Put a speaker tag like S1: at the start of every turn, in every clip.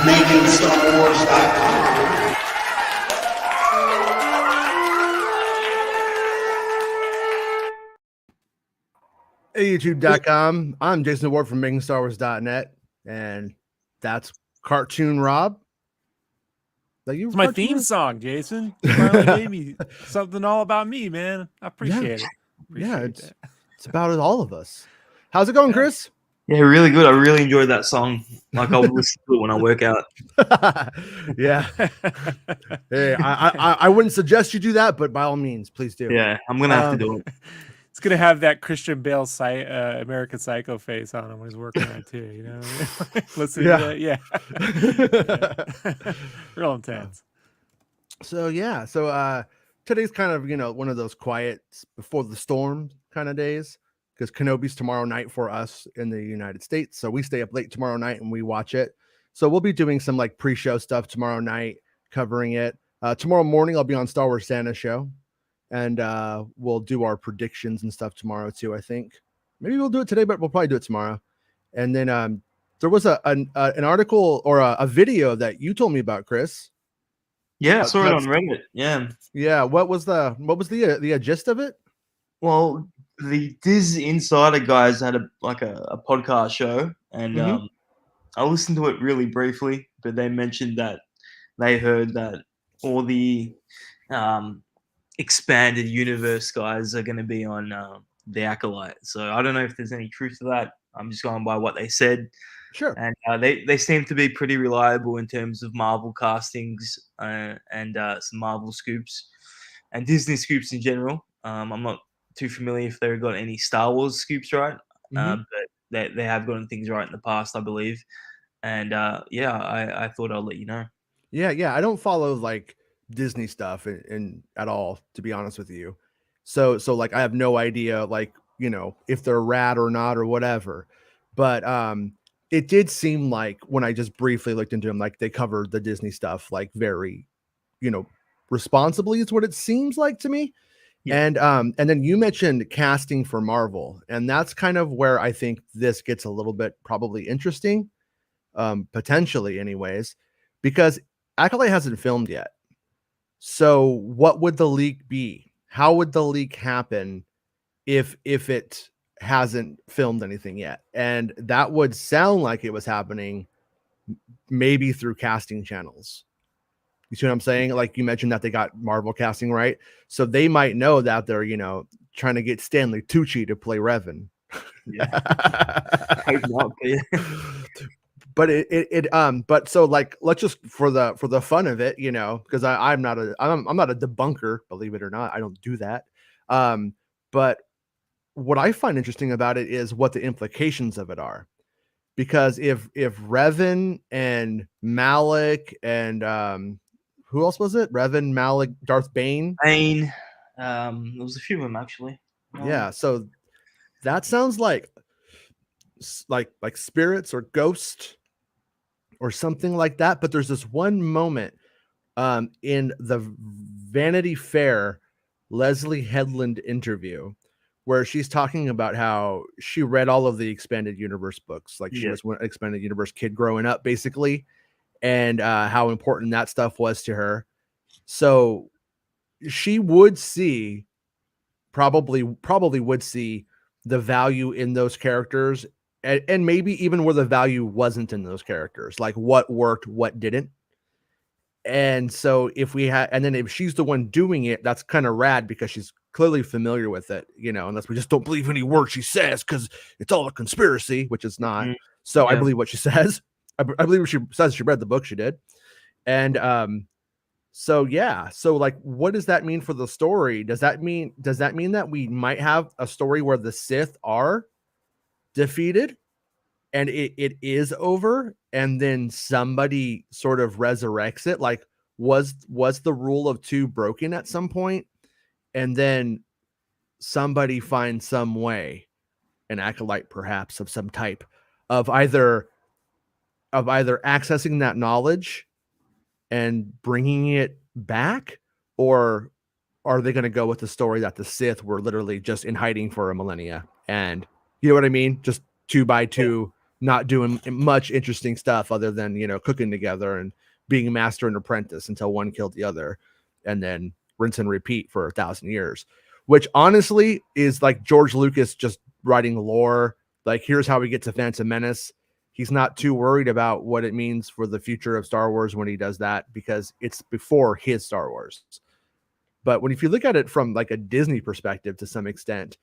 S1: MakingStarWars.net.
S2: Hey, YouTube.com. I'm Jason Ward from MakingStarWars.net, and that's Cartoon Rob.
S3: It's my theme song, Jason. You finally gave me something all about me, man. I appreciate it.
S2: It's about all of us. How's it going, Chris?
S4: Yeah, really good. I really enjoyed that song. Like, I'll listen to it when I work out.
S2: Yeah. Hey, I wouldn't suggest you do that, but by all means, please do.
S4: Yeah, I'm gonna have to do it.
S3: It's gonna have that Christian Bale American Psycho face on him when he's working on it too. You know, listen to that. Yeah. Real intense.
S2: So today's kind of one of those quiet before the storm kind of days, because Kenobi's tomorrow night for us in the United States. So we stay up late tomorrow night and we watch it. So we'll be doing some like pre-show stuff tomorrow night, covering it. Tomorrow morning I'll be on Star Wars Santa show, and we'll do our predictions and stuff tomorrow too. I think maybe we'll do it today, but we'll probably do it tomorrow. And then there was an article or a video that you told me about, Chris.
S4: Yeah, I saw it on Reddit. Yeah.
S2: What was the gist of it?
S4: Well, the Diz Insider guys had a podcast show, and I listened to it really briefly, but they mentioned that they heard that all the expanded universe guys are going to be on the Acolyte. So I don't know if there's any truth to that. I'm just going by what they said.
S2: Sure.
S4: And they seem to be pretty reliable in terms of Marvel castings and some Marvel scoops and Disney scoops in general. I'm not too familiar if they've got any Star Wars scoops right, but they have gotten things right in the past, I believe. And I thought I'll let you know.
S2: Yeah. I don't follow like Disney stuff in at all, to be honest with you. So like I have no idea like if they're rad or not or whatever. But it did seem like when I just briefly looked into them, like they covered the Disney stuff like very, responsibly is what it seems like to me. Yeah. And then you mentioned casting for Marvel, and that's kind of where I think this gets a little bit probably interesting, potentially anyways, because Acolyte hasn't filmed yet. So what would the leak be? How would the leak happen if it hasn't filmed anything yet? And that would sound like it was happening maybe through casting channels. You see what I'm saying? Like you mentioned that they got Marvel casting right. So they might know that they're, trying to get Stanley Tucci to play Revan.
S4: Yeah.
S2: But so like, let's just for the fun of it, because I'm not a debunker, believe it or not. I don't do that. But what I find interesting about it is what the implications of it are, because if Revan and Malak and who else was it? Revan, Malak, Darth Bane.
S4: There was a few of them actually.
S2: Yeah. So that sounds like spirits or ghosts or something like that. But there's this one moment in the Vanity Fair Leslie Headland interview where she's talking about how she read all of the expanded universe books, like she was an expanded universe kid growing up, basically, and how important that stuff was to her. So she would see, probably would see the value in those characters, and maybe even where the value wasn't in those characters, like what worked, what didn't. And so if we had, and then if she's the one doing it, that's kind of rad because she's clearly familiar with it, unless we just don't believe any word she says because it's all a conspiracy, which it's not. So I believe what she says. I believe what she says. She read the book, she did. And so yeah, so like, what does that mean for the story? Does that mean that we might have a story where the Sith are defeated and it is over, and then somebody sort of resurrects it? Like, was the rule of two broken at some point, and then somebody finds some way, an acolyte perhaps of some type, of either accessing that knowledge and bringing it back, or are they going to go with the story that the Sith were literally just in hiding for a millennia, and you know what I mean, just 2 by 2, not doing much interesting stuff other than cooking together and being master and apprentice until one killed the other, and then rinse and repeat for 1,000 years, which honestly is like George Lucas just writing lore. Like, here's how we get to Phantom Menace. He's not too worried about what it means for the future of Star Wars when he does that, because it's before his Star Wars. But if you look at it from like a Disney perspective to some extent,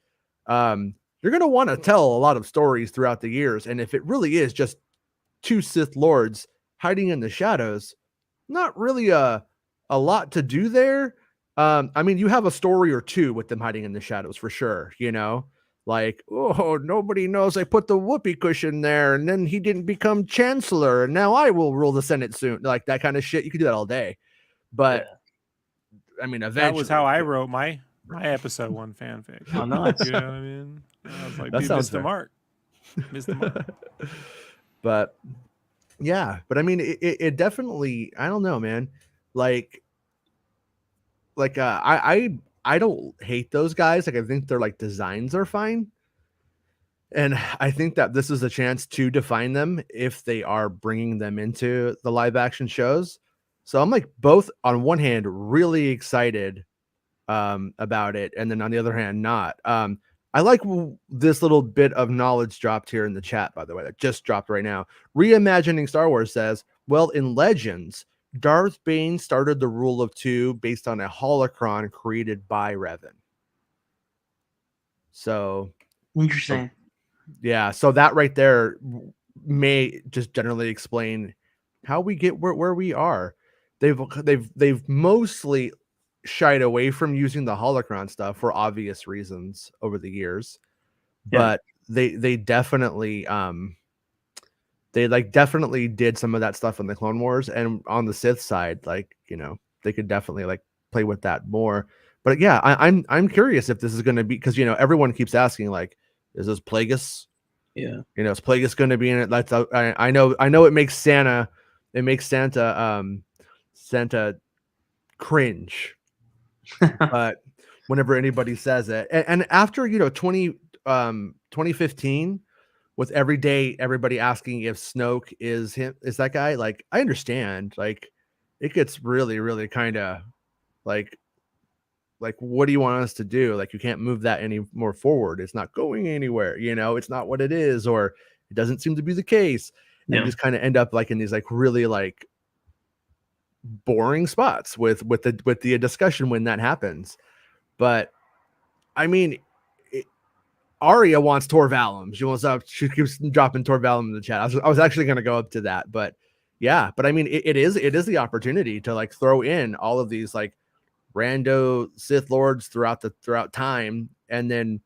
S2: you're going to want to tell a lot of stories throughout the years. And if it really is just 2 Sith Lords hiding in the shadows, not really a lot to do there. I mean, you have a story or two with them hiding in the shadows for sure, like, oh, nobody knows I put the whoopee cushion there, and then he didn't become chancellor, and now I will rule the Senate soon. Like that kind of shit. You could do that all day. But I mean, eventually,
S3: that was how I wrote my episode 1 fanfic.
S4: Oh, nice.
S3: You know what I mean? I was like,
S2: that
S3: dude,
S2: sounds
S3: missed the mark. Missed the mark.
S2: But yeah, but I mean, it definitely, I don't know, man. Like I don't hate those guys. Like, I think their like designs are fine. And I think that this is a chance to define them if they are bringing them into the live action shows. So I'm like, both on one hand, really excited about it, and then on the other hand, not. I like this little bit of knowledge dropped here in the chat, by the way, that just dropped right now. Reimagining Star Wars says, well, in Legends, Darth Bane started the rule of two based on a holocron created by Revan. So
S4: Interesting.
S2: Yeah, so that right there may just generally explain how we get where we are. They've mostly shied away from using the holocron stuff for obvious reasons over the years, but they definitely definitely did some of that stuff in the Clone Wars, and on the Sith side, like, they could definitely like play with that more. But yeah, I'm curious if this is going to be, because everyone keeps asking, like, is this Plagueis?
S4: Yeah.
S2: Is Plagueis going to be in it? That's I know it makes Santa Santa cringe. But whenever anybody says it, and after 2015, with everybody asking if Snoke is that guy, like, I understand, like, it gets really, really kind of like, what do you want us to do? Like, you can't move that any more forward. It's not going anywhere. It's not what it is, or it doesn't seem to be the case. And you just kind of end up like in these like really like boring spots with the discussion when that happens. But I mean, Arya wants Tor Valum. She keeps dropping Tor Valum in the chat. I was actually going to go up to that, but yeah. But I mean, it is the opportunity to like throw in all of these like rando Sith Lords throughout time, and then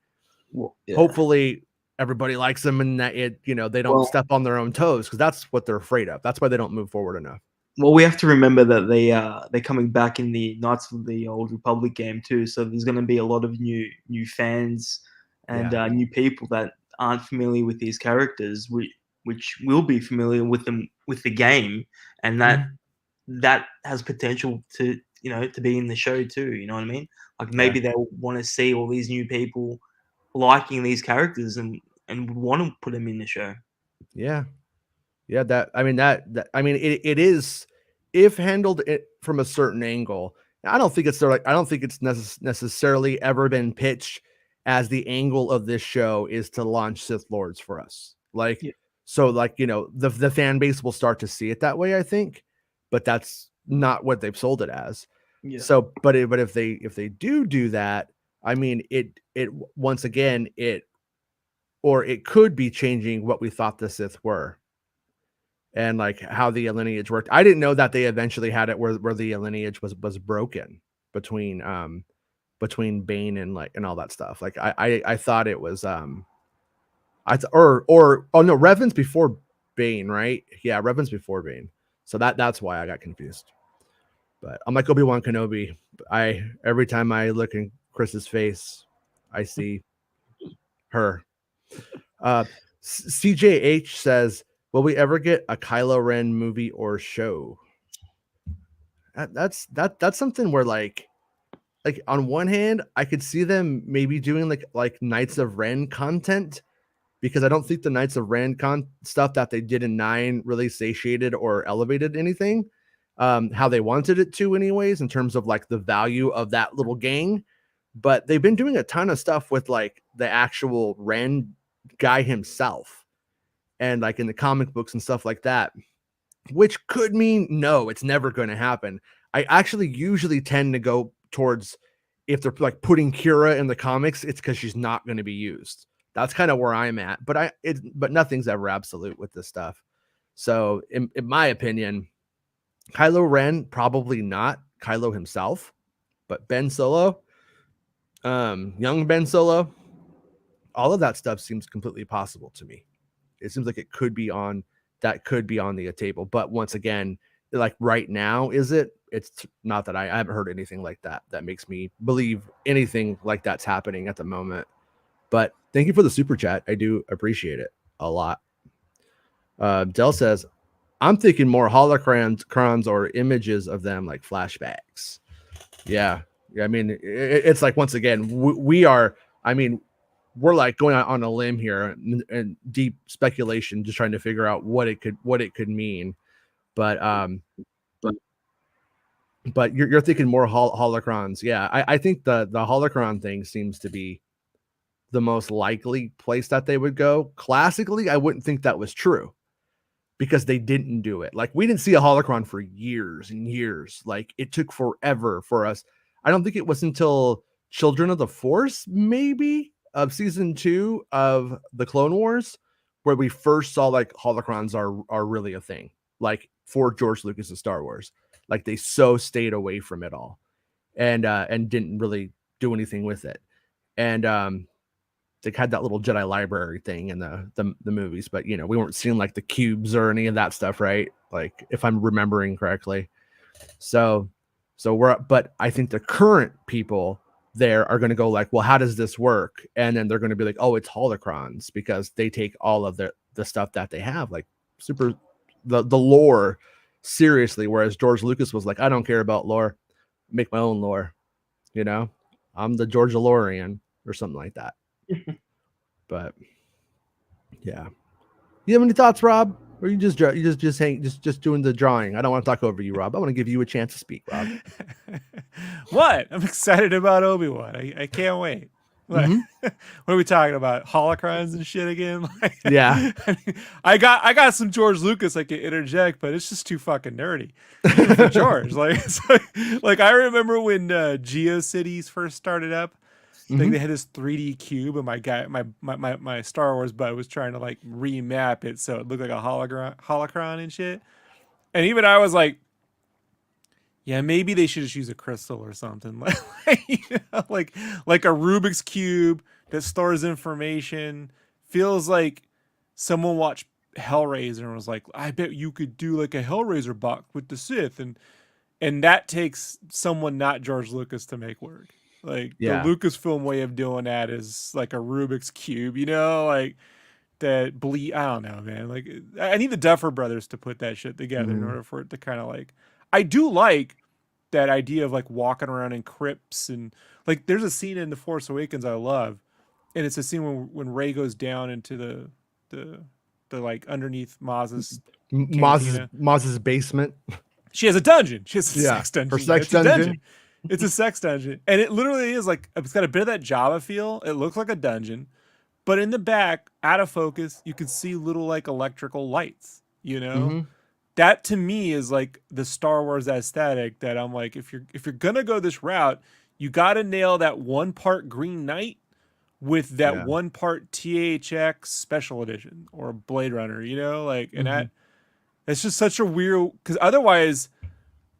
S2: hopefully everybody likes them, and that they don't step on their own toes, because that's what they're afraid of. That's why they don't move forward enough.
S4: Well, we have to remember that they're coming back in the Knights of the Old Republic game too, so there's going to be a lot of new fans and
S2: Yeah.
S4: new people that aren't familiar with these characters, which will be familiar with them with the game, and that has potential to to be in the show too. You know what I mean? Like
S2: Yeah.
S4: maybe they'll want to see all these new people liking these characters and want to put them in the show.
S2: Yeah. Yeah, it is, if handled it from a certain angle. I don't think it's I don't think it's necessarily ever been pitched as the angle of this show is to launch Sith Lords for us. Like,
S4: Yeah.
S2: so like, the fan base will start to see it that way, I think, but that's not what they've sold it as.
S4: Yeah.
S2: So, but if they do that, I mean, it once again, it could be changing what we thought the Sith were, and like how the lineage worked. I didn't know that they eventually had it where the lineage was broken between Bane and like and all that stuff. Like I thought it was oh no, Revan's before Bane, right? Yeah, Revan's before Bane. So that's why I got confused. But I'm like Obi-Wan Kenobi. Every time I look in Chris's face, I see her. CJH says, will we ever get a Kylo Ren movie or show? That's something where like on one hand, I could see them maybe doing like Knights of Ren content, because I don't think the Knights of Ren stuff that they did in 9 really satiated or elevated anything how they wanted it to anyways, in terms of like the value of that little gang. But they've been doing a ton of stuff with like the actual Ren guy himself, and like in the comic books and stuff like that, which could mean no, it's never going to happen. I actually usually tend to go towards, if they're like putting Kira in the comics, it's because she's not going to be used. That's kind of where I'm at. But nothing's ever absolute with this stuff. So in my opinion, Kylo Ren, probably not Kylo himself, but Ben Solo, young Ben Solo, all of that stuff seems completely possible to me. It seems like it could be on the table. But once again, like right now, it's not that I haven't heard anything like that makes me believe anything like that's happening at the moment. But thank you for the super chat. I do appreciate it a lot. Dell says, I'm thinking more holocrons or images of them, like flashbacks. Yeah. I mean, it's like, once again, we're like going on a limb here and deep speculation, just trying to figure out what it could mean. But you're thinking more holocrons. Yeah, I think the holocron thing seems to be the most likely place that they would go. Classically, I wouldn't think that was true, because they didn't do it. Like, we didn't see a holocron for years and years. Like, it took forever for us. I don't think it was until Children of the Force, maybe, of season 2 of the Clone Wars, where we first saw like holocrons are really a thing, like for George Lucas and Star Wars. Like, they so stayed away from it all, and didn't really do anything with it. And they had that little Jedi library thing in the movies, but we weren't seeing like the cubes or any of that stuff, right? Like, if I'm remembering correctly. So but I think the current people there are going to go like, well, how does this work? And then they're going to be like, oh, it's holocrons, because they take all of the stuff that they have, like the lore, seriously. Whereas George Lucas was like, I don't care about lore, make my own lore. I'm the George DeLorean or something like that. But yeah, you have any thoughts, Rob? Or you just doing the drawing? I don't want to talk over you, Rob. I want to give you a chance to speak, Rob.
S3: What? I'm excited about Obi-Wan. I can't wait. What are we talking about? Holocrons and shit again?
S2: Yeah.
S3: I got some George Lucas I can interject, but it's just too fucking nerdy. Even for George. Like I remember when GeoCities first started up. Like, they had this 3D cube, and my Star Wars bud was trying to like remap it so it looked like a holocron and shit. And even I was like, yeah, maybe they should just use a crystal or something, like a Rubik's cube that stores information. Feels like someone watched Hellraiser and was like, I bet you could do like a Hellraiser box with the Sith, and that takes someone not George Lucas to make work. Like
S2: Yeah.
S3: the Lucasfilm way of doing that is like a Rubik's cube, like that bleed. I don't know, man. Like I need the Duffer Brothers to put that shit together in order for it to kind of like. I do like that idea of like walking around in crypts and like there's a scene in The Force Awakens I love, and it's a scene when Rey goes down into the like underneath Maz's cantina.
S2: Maz's basement.
S3: She has a dungeon. She has a
S2: Yeah,
S3: sex dungeon.
S2: her sex
S3: It's a
S2: dungeon.
S3: dungeon. It's a sex dungeon, and it literally is like it's got a bit of that Java feel. It looks like a dungeon, but in the back, out of focus, you can see little like electrical lights. That to me is like the Star Wars aesthetic. That I'm like, if you're gonna go this route, you got to nail that one part Green Knight with that one part THX Special Edition or Blade Runner. Like, and that's just such a weird, because otherwise,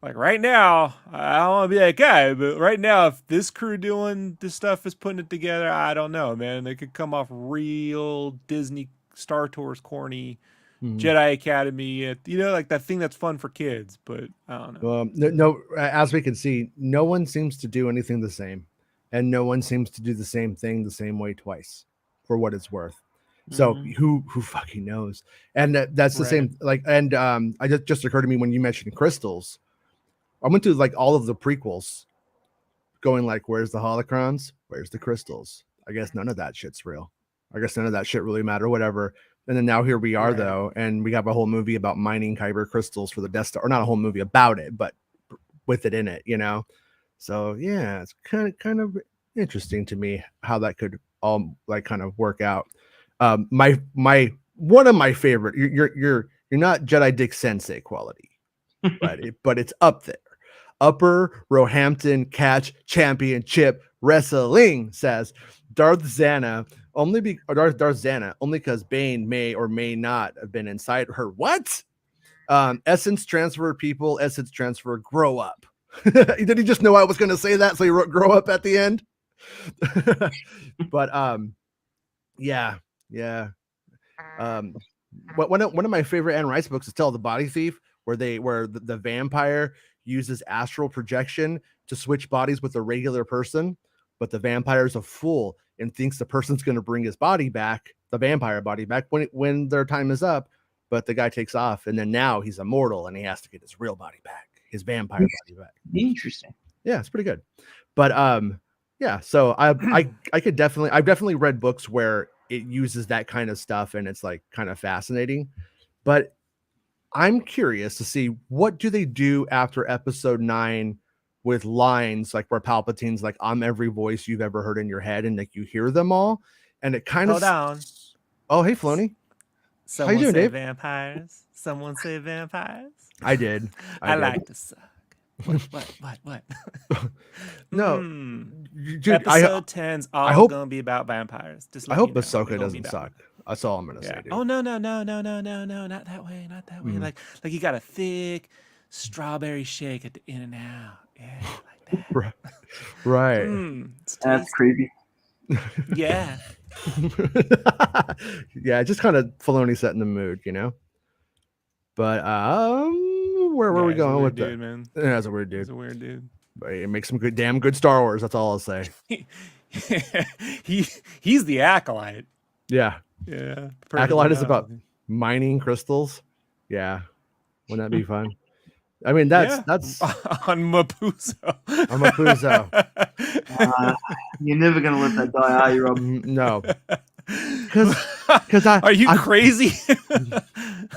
S3: like right now, I don't want to be that guy, but right now, if this crew doing this stuff is putting it together, I don't know, man. They could come off real Disney Star Tours corny, Jedi Academy, like that thing that's fun for kids, but I don't know.
S2: No, as we can see, no one seems to do anything the same, and no one seems to do the same thing the same way twice, for what it's worth. So who fucking knows? And that's the same. Like, and I just occurred to me when you mentioned crystals. I went through like all of the prequels, going like, where's the holocrons? Where's the crystals? I guess none of that shit's real. I guess none of that shit really matter. Whatever. And then now here we are though, and we have a whole movie about mining kyber crystals for the Death Star, or not a whole movie about it, but with it in it, So yeah, it's kind of interesting to me how that could all like kind of work out. My one of my favorite. You're not Jedi Dick Sensei quality, but it's up there. Upper Roehampton Catch Championship Wrestling says Darth Zana only because Bane may or may not have been inside her. What? Essence transfer, people. Essence transfer. Grow up. Did he just know I was going to say that, so he wrote "grow up" at the end? But yeah. One of my favorite Anne Rice books is Tell the Body Thief, where the vampire uses astral projection to switch bodies with a regular person, but the vampire is a fool and thinks the person's going to bring his body back, the vampire body back, when their time is up. But the guy takes off, and then now he's immortal, and he has to get his real body back, his vampire body back.
S4: Interesting.
S2: Yeah, it's pretty good. But yeah. So I've definitely read books where it uses that kind of stuff, and it's like kind of fascinating. But I'm curious to see what do they do after episode 9 with lines like where Palpatine's like, I'm every voice you've ever heard in your head, and like you hear them all, and it kind of
S3: Hold on.
S2: Oh, hey Floney.
S3: Someone
S2: How you doing,
S3: say
S2: Dave?
S3: Vampires. Someone say vampires.
S2: I did.
S3: I like to suck. What?
S2: No, dude.
S3: Episode 10's all gonna be about vampires.
S2: I hope Ahsoka doesn't suck. That's all I'm gonna say, dude.
S3: Oh no, not that way. Like you got a thick strawberry shake at the in and out. Yeah, like that.
S2: Right.
S4: That's creepy.
S3: Yeah.
S2: Yeah, just kind of Filoni setting the mood, But where were we going with that?
S3: Man.
S2: Yeah, that's a weird dude.
S3: He's a weird dude.
S2: But it makes some damn good Star Wars. That's all I'll say.
S3: He's the Acolyte.
S2: Yeah.
S3: Yeah.
S2: Acolyte is about mining crystals. Yeah. Wouldn't that be fun? I mean, that's
S3: on Mapuzo.
S2: On Mapuzo.
S4: You're never gonna let that die, are you, Rob?
S2: No. Because
S3: are you crazy?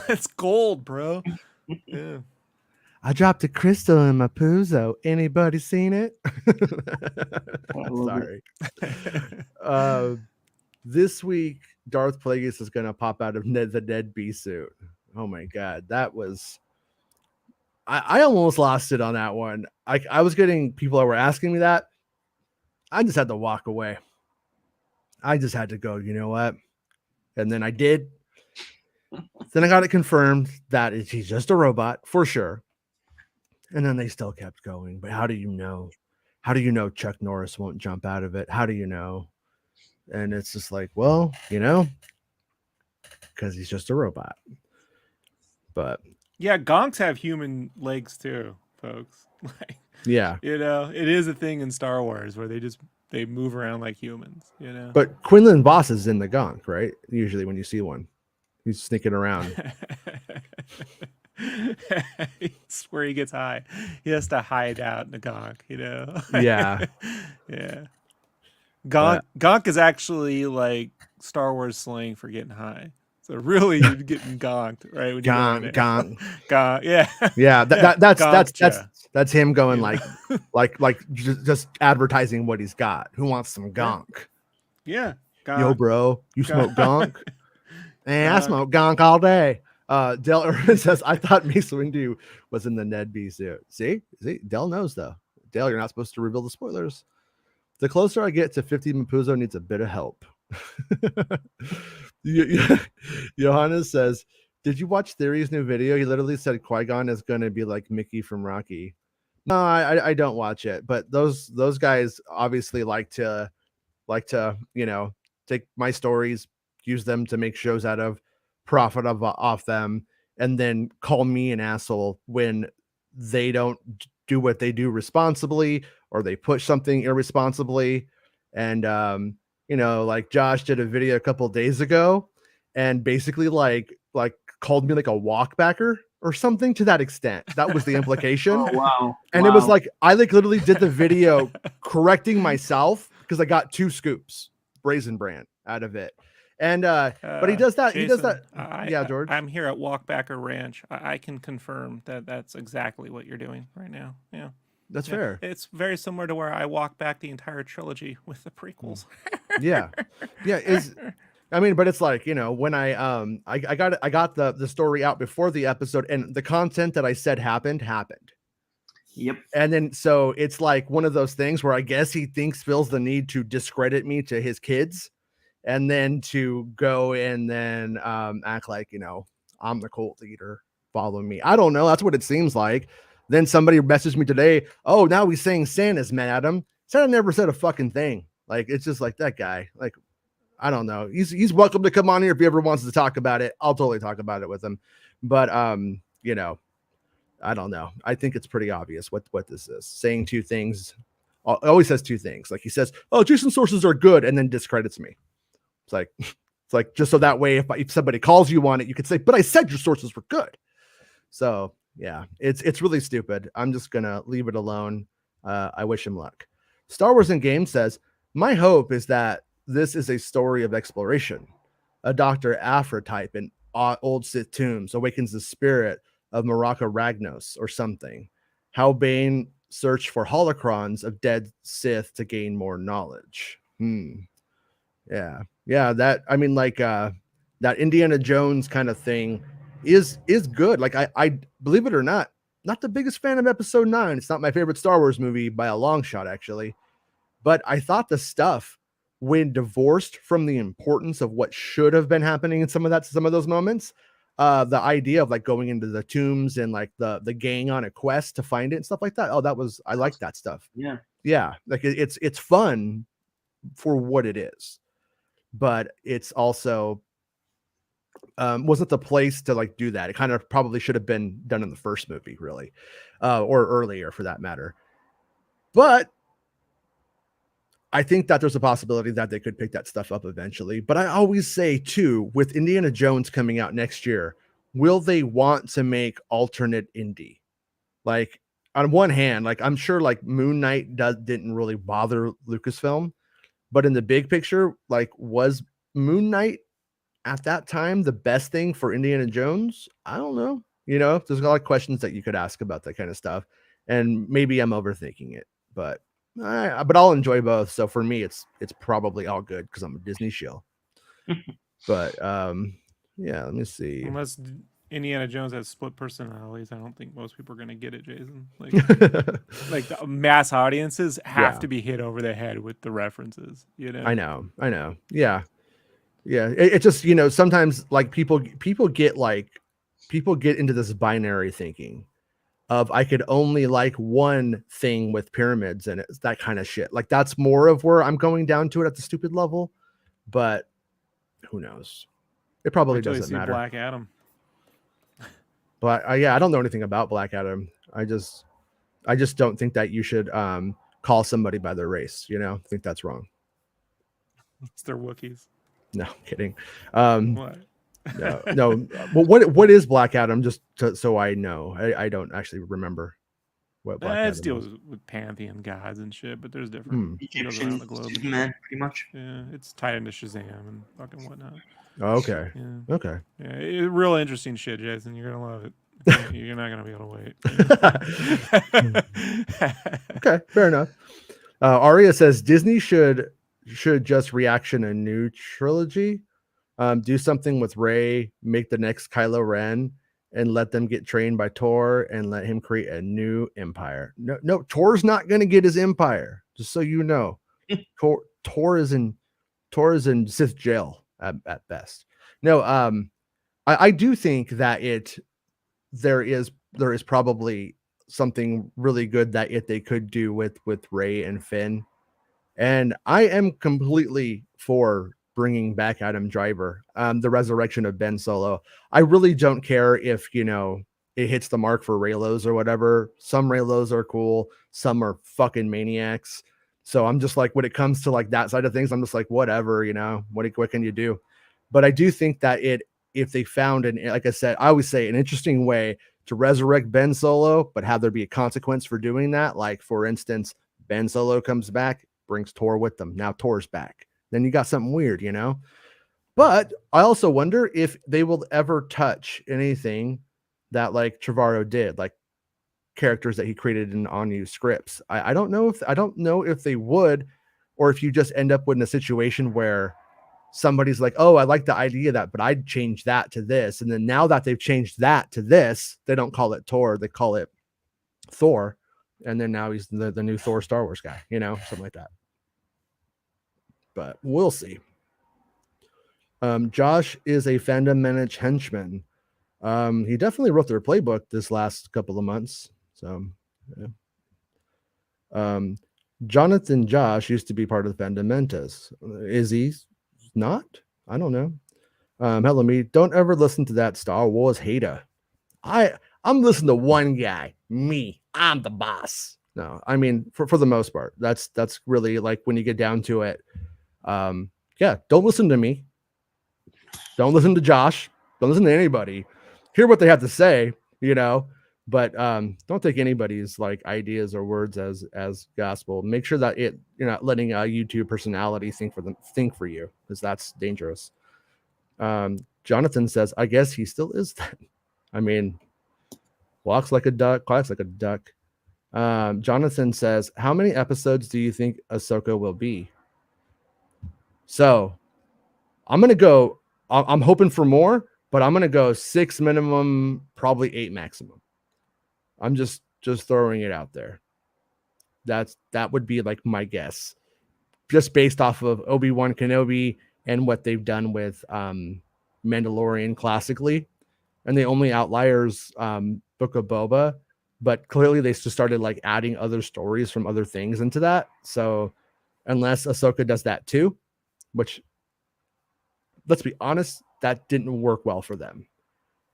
S3: That's gold, bro. Yeah.
S2: I dropped a crystal in Mapuzo. Anybody seen it? Sorry. This week, Darth Plagueis is going to pop out of the dead bee suit. Oh my god, that was. I almost lost it on that one. I was getting people that were asking me that. I just had to walk away. I just had to go, you know what? And then I did. Then I got it confirmed that he's just a robot for sure. And then they still kept going. But how do you know? How do you know Chuck Norris won't jump out of it? How do you know? And it's just like, well, because he's just a robot. But
S3: yeah, gonks have human legs too, folks. Like,
S2: Yeah.
S3: you know, it is a thing in Star Wars where they move around like humans, you know.
S2: But Quinlan Voss is in the gonk, right? Usually when you see one, he's sneaking around.
S3: It's where he gets high. He has to hide out in the gonk, you know.
S2: Yeah.
S3: Yeah.
S2: But
S3: Gonk is actually like Star Wars slang for getting high. So really, you're getting gonked, right? When you go in
S2: gonk,
S3: there.
S2: gonk.
S3: Gonk, yeah.
S2: Yeah.
S3: Yeah, gonked ya,
S2: That's him going
S3: you know?
S2: like just advertising what he's got. Who wants some
S3: Yeah.
S2: gonk?
S3: Yeah.
S2: Yo,
S3: Gonk.
S2: bro, you smoke gonk? Man, I
S3: Gonk.
S2: smoke gonk all day. Del Irvin says, I thought Mace Windu was in the Ned B suit. See, Del knows though. Del, you're not supposed to reveal the spoilers. The closer I get to 50, Mapuzo needs a bit of help. Johannes says, did you watch Theory's new video? He literally said Qui-Gon is going to be like Mickey from Rocky. No, I don't watch it, but those guys obviously like to you know, take my stories, use them to make shows out of, profit off them, and then call me an asshole when they don't do what they do responsibly, or they push something irresponsibly. And you know, like Josh did a video a couple of days ago and basically like called me like a walkbacker or something to that extent. That was the implication.
S1: Oh wow!
S2: And it was like I like literally did the video correcting myself because I got 2 scoops Brazen Brand out of it. And but he does that.
S3: Jason,
S2: he does that. Yeah,
S3: I,
S2: George.
S3: I'm here at Walkbacker Ranch. I can confirm that that's exactly what you're doing right now. Yeah.
S2: That's
S3: Yeah.
S2: fair.
S3: It's very similar to where I walk back the entire trilogy with the prequels.
S2: Yeah. I mean, but it's like, you know, when I got the story out before the episode, and the content that I said happened.
S1: Yep.
S2: And then so it's like one of those things where I guess he feels the need to discredit me to his kids, and then to go and then act like, you know, I'm the cult leader, follow me. I don't know. That's what it seems like. Then somebody messaged me today. Oh, now he's saying Santa's mad at him. Santa never said a fucking thing. Like, it's just like that guy. Like, I don't know. He's welcome to come on here if he ever wants to talk about it. I'll totally talk about it with him. But you know, I don't know. I think it's pretty obvious what this is. Saying 2 things. Always says 2 things. Like he says, "Oh, Jason's sources are good," and then discredits me. It's like just so that way, if somebody calls you on it, you could say, "But I said your sources were good." So yeah, it's really stupid. I'm just gonna leave it alone. I wish him luck. Star Wars in Game says, my hope is that this is a story of exploration. A Dr. Aphra type in old Sith tombs awakens the spirit of Maraka Ragnos or something. How Bane searched for holocrons of dead Sith to gain more knowledge. Yeah. That, I mean, like that Indiana Jones kind of thing is good. Like I believe it or not the biggest fan of Episode 9. It's not my favorite Star Wars movie by a long shot, actually. But I thought the stuff, when divorced from the importance of what should have been happening in some of those moments, the idea of like going into the tombs and like the gang on a quest to find it and stuff like that. Oh, I like that stuff. Yeah. Like it's fun for what it is, but it's also wasn't the place to like do that. It kind of probably should have been done in the first movie, really, or earlier for that matter. But I think that there's a possibility that they could pick that stuff up eventually. But I always say too, with Indiana Jones coming out next year, will they want to make alternate Indy? Like on one hand, like I'm sure like Moon Knight didn't really bother Lucasfilm, but in the big picture, like was Moon Knight at that time the best thing for Indiana Jones? I don't know. You know, there's a lot of questions that you could ask about that kind of stuff, and maybe I'm overthinking it, but I'll enjoy both. So for me, it's probably all good because I'm a Disney shill. But yeah, let me see.
S3: Unless Indiana Jones has split personalities, I don't think most people are going to get it, Jason. Like, like the mass audiences have to be hit over the head with the references. You know.
S2: I know. Yeah. It just, you know, sometimes like people get into this binary thinking of I could only like one thing with pyramids and it's that kind of shit. Like that's more of where I'm going down to it at the stupid level, but who knows? It probably doesn't matter.
S3: Black Adam.
S2: But yeah, I don't know anything about Black Adam. I just I just don't think that you should call somebody by their race. I think that's wrong.
S3: It's their Wookiees.
S2: No, kidding.
S3: What?
S2: No. Well, what is Black Adam? Just so I know, I don't actually remember what Black
S3: It
S2: Adam
S3: deals
S2: was.
S3: with pantheon gods and shit, but there's different heroes
S4: Egyptian
S3: around the globe.
S4: Superman, pretty much.
S3: Yeah, it's tied into Shazam and fucking whatnot.
S2: Oh, okay.
S3: Yeah.
S2: Okay.
S3: Yeah, real interesting shit, Jason. You're gonna love it. You're not gonna be able to wait.
S2: Okay, fair enough. Aria says Disney should just reaction a new trilogy. Do something with Rey, make the next Kylo Ren, and let them get trained by Tor and let him create a new empire. No, Tor's not going to get his empire. Just so you know, Tor is in Sith jail at best. No, I do think that there is probably something really good that they could do with Rey and Finn, and I am completely for bringing back Adam Driver, the resurrection of Ben Solo. I really don't care if it hits the mark for Reylos or whatever. Some Reylos are cool, some are fucking maniacs. So I'm just like, when it comes to like that side of things, I'm just like, whatever, what can you do? But I do think that if they found like I said, I always say, an interesting way to resurrect Ben Solo, but have there be a consequence for doing that. Like, for instance, Ben Solo comes back, brings Tor with them. Now Tor's back. Then you got something weird, But I also wonder if they will ever touch anything that like Trevorrow did, like characters that he created in unused scripts. I don't know if they would, or if you just end up with a situation where somebody's like, oh, I like the idea of that, but I'd change that to this. And then now that they've changed that to this, they don't call it Tor, they call it Thor. And then now he's the new Thor Star Wars guy, something like that. But we'll see. Josh is a fandom managed henchman. He definitely wrote their playbook this last couple of months. So, yeah. Jonathan Josh used to be part of the Fundamentas. Is he not? I don't know. Hello, me. Don't ever listen to that Star Wars hater. I'm listening to one guy. Me. I'm the boss. No, I mean, for the most part, that's really like, when you get down to it. Yeah, don't listen to me. Don't listen to Josh. Don't listen to anybody. Hear what they have to say, but don't take anybody's like ideas or words as gospel. Make sure that you're not letting a YouTube personality think for you, because that's dangerous. Jonathan says, I guess he still is that. I mean, walks like a duck, quacks like a duck. Jonathan says, how many episodes do you think Ahsoka will be? So I'm hoping for more, but I'm going to go 6 minimum, probably 8 maximum. I'm just throwing it out there. That would be like my guess, just based off of Obi-Wan Kenobi and what they've done with Mandalorian classically. And the only outliers, Book of Boba, but clearly they just started like adding other stories from other things into that. So unless Ahsoka does that too, which, let's be honest, that didn't work well for them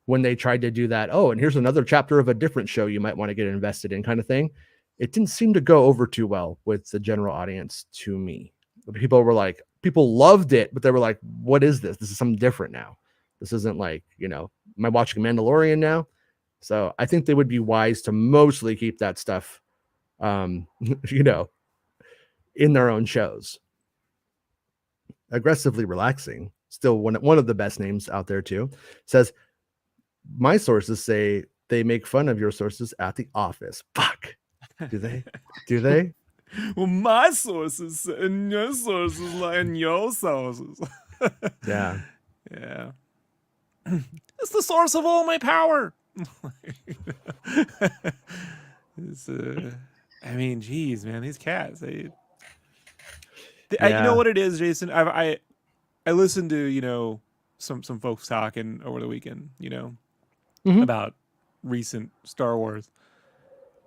S2: when they tried to do that. Oh, and here's another chapter of a different show you might want to get invested in, kind of thing. It didn't seem to go over too well with the general audience to me. People loved it, but they were like, what is this? This is something different now. This isn't like, am I watching Mandalorian now? So I think they would be wise to mostly keep that stuff, in their own shows. Aggressively relaxing, still one of the best names out there too. Says, my sources say they make fun of your sources at the office. Fuck. Do they? Do they?
S3: Well, my sources and your sources and your sources.
S2: Yeah.
S3: Yeah. It's the source of all my power. I mean, geez, man, these cats. You know what it is, Jason? I listened to some folks talking over the weekend, about recent Star Wars,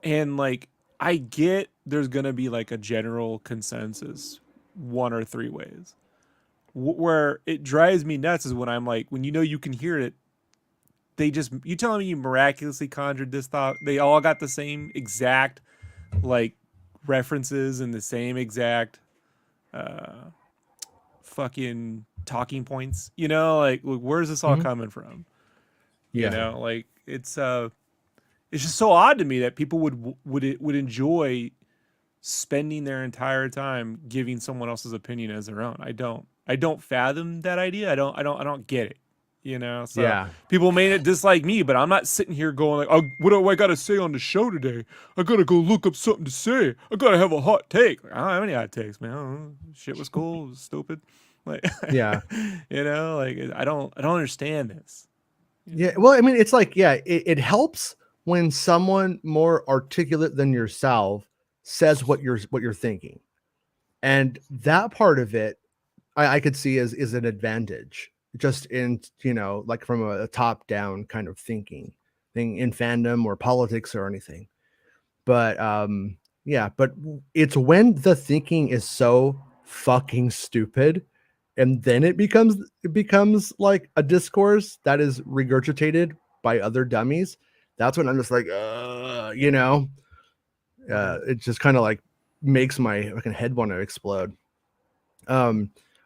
S3: and like I get there's gonna be like a general consensus, 1 or 3 ways. Where it drives me nuts is when I'm like, when you can hear it, you telling me you miraculously conjured this thought? They all got the same exact like references and the same exact fucking talking points, you know, like where's this all coming from? You know, like it's just so odd to me that people would enjoy spending their entire time giving someone else's opinion as their own. I don't fathom that idea. I don't get it. You know, so people may dislike me, but I'm not sitting here going like, oh, what do I got to say on the show today? I got to go look up something to say. I got to have a hot take. Like, I don't have any hot takes, man. I don't know. Shit was cool. It was stupid. Like, you know, like I don't understand this.
S2: Yeah. Well, I mean, it's like, it helps when someone more articulate than yourself says what you're thinking. And that part of it, I could see is an advantage, just in, you know, like from a top down kind of thinking thing in fandom or politics or anything. But but it's when the thinking is so fucking stupid, and then it becomes like a discourse that is regurgitated by other dummies. That's when I'm just like, you know, it just kind of like makes my fucking head want to explode.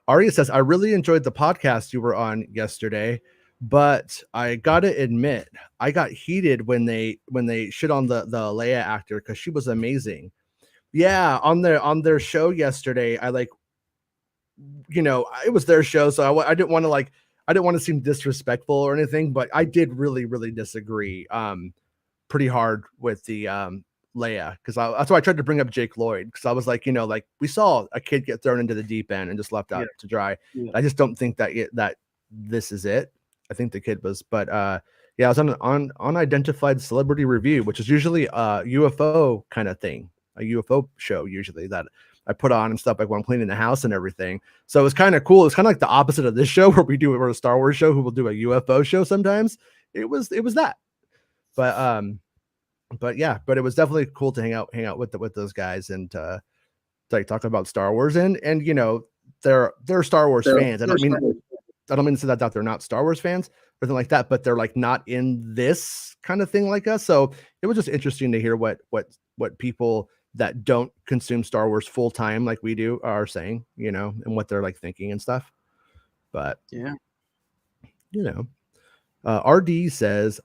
S2: Aria says, I really enjoyed the podcast you were on yesterday, but I gotta admit, I got heated when they shit on the Leia actor because she was amazing. Yeah, on their show yesterday, I like, you know, it was their show, so I didn't want to seem disrespectful or anything, but I did really, really disagree pretty hard with the Leia, because that's why I tried to bring up Jake Lloyd, because I was like, you know, like we saw a kid get thrown into the deep end and just left out to dry. I just don't think that this is it. I think the kid was, but I was on unidentified celebrity review, which is usually a UFO kind of thing, a UFO show usually that I put on and stuff, like when I'm cleaning the house and everything. So it was kind of cool. It's kind of like the opposite of this show where we're a Star Wars show who will do a UFO show sometimes. It was that, but it was definitely cool to hang out with those guys and like talk about Star Wars and you know, they're Star Wars fans. I don't mean to say that they're not Star Wars fans or anything like that, but they're like not in this kind of thing like us. So it was just interesting to hear what people that don't consume Star Wars full time like we do are saying, you know, and what they're like thinking and stuff. But
S1: yeah,
S2: you know, RD says,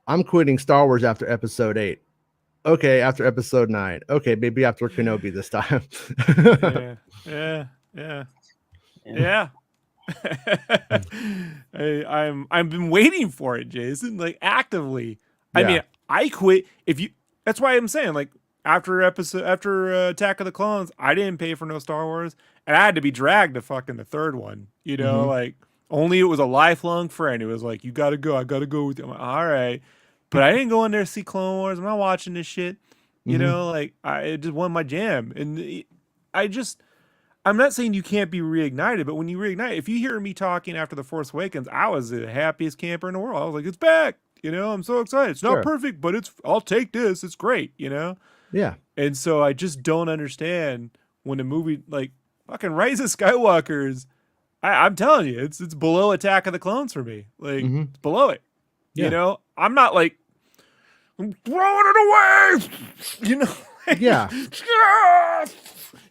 S2: I'm quitting Star Wars after episode 8. Okay, after episode 9. Okay, maybe after Kenobi this time.
S3: Yeah. I've been waiting for it, Jason, like actively. I mean, I quit. That's why I'm saying, like, after Attack of the Clones, I didn't pay for no Star Wars, and I had to be dragged to fucking the third one. You know, like only it was a lifelong friend. It was like, you gotta go. I gotta go with you. I'm like, all right, but I didn't go in there to see Clone Wars. I'm not watching this shit. You know, like it just wasn't my jam, and I'm not saying you can't be reignited, but when you reignite, if you hear me talking after The Force Awakens, I was the happiest camper in the world. I was like, it's back. You know, I'm so excited. It's not perfect, but I'll take this. It's great, you know?
S2: Yeah.
S3: And so I just don't understand when a movie like fucking Rise of Skywalker's, I'm telling you, it's below Attack of the Clones for me. Like, it's below it.
S2: Yeah.
S3: You know? I'm not like, I'm throwing it away. You know?
S2: Yeah.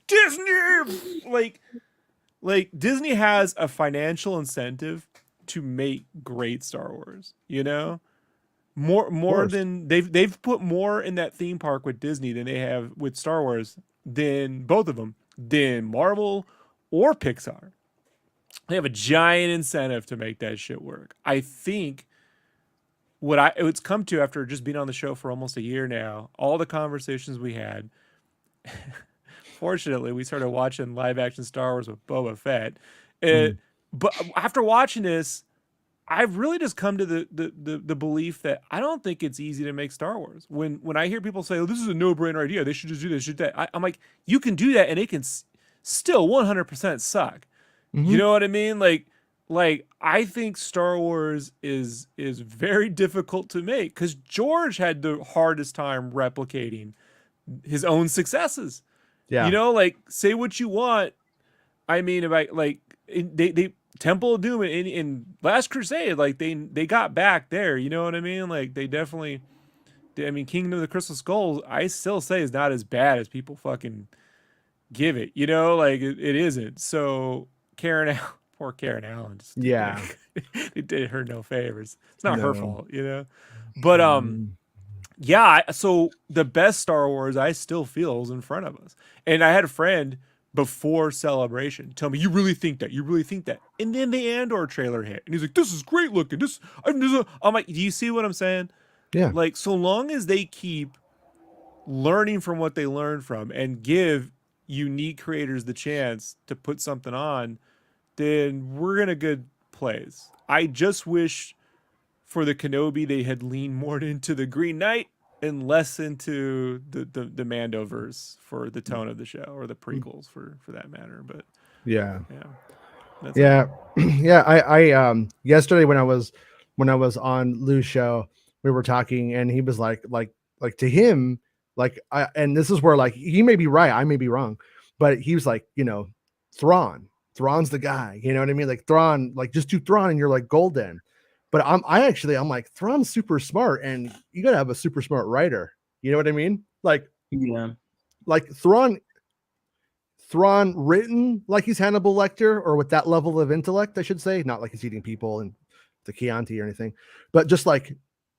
S3: Disney! Like Disney has a financial incentive to make great Star Wars, you know? More than they've put more in that theme park with Disney than they have with Star Wars, than both of them, than Marvel or Pixar. They have a giant incentive to make that shit work. I think it's come to after just being on the show for almost a year now, all the conversations we had. Fortunately, we started watching live action Star Wars with Boba Fett. But after watching this, I've really just come to the belief that I don't think it's easy to make Star Wars. When I hear people say, "Oh, this is a no-brainer idea. They should just do this, should that," I'm like, you can do that, and it can still 100% suck. You know what I mean? Like I think Star Wars is very difficult to make because George had the hardest time replicating his own successes. Yeah, you know, like say what you want. I mean, about like Temple of Doom in Last Crusade, like they got back there. You know what I mean? Like they definitely. I mean, Kingdom of the Crystal Skulls, I still say is not as bad as people fucking give it. You know, like it isn't. So poor Karen Allen, just
S2: Yeah.
S3: it did her no favors. It's not her
S2: No.
S3: fault, you know. But yeah. So the best Star Wars I still feel is in front of us. And I had a friend before Celebration tell me, "You really think that? You really think that?" And then the Andor trailer hit, and he's like, "This is great looking. I'm like, "Do you see what I'm saying?"
S2: Yeah.
S3: Like, so long as they keep learning from what they learned from and give unique creators the chance to put something on, then we're in a good place. I just wish for the Kenobi they had leaned more into the Green Knight and less into the Mandoverse for the tone of the show, or the prequels for that matter. But
S2: Yeah.
S3: That's
S2: yeah. Yeah. I yesterday when I was on Lou's show, we were talking and he was like to him, like and this is where like he may be right, I may be wrong, but he was like, you know, Thrawn's the guy, you know what I mean? Like Thrawn, like just do Thrawn and you're like golden. But I'm like, Thrawn's super smart and you gotta have a super smart writer. You know what I mean? Like,
S4: Yeah.
S2: like Thrawn written like he's Hannibal Lecter, or with that level of intellect, I should say, not like he's eating people and the Chianti or anything, but just like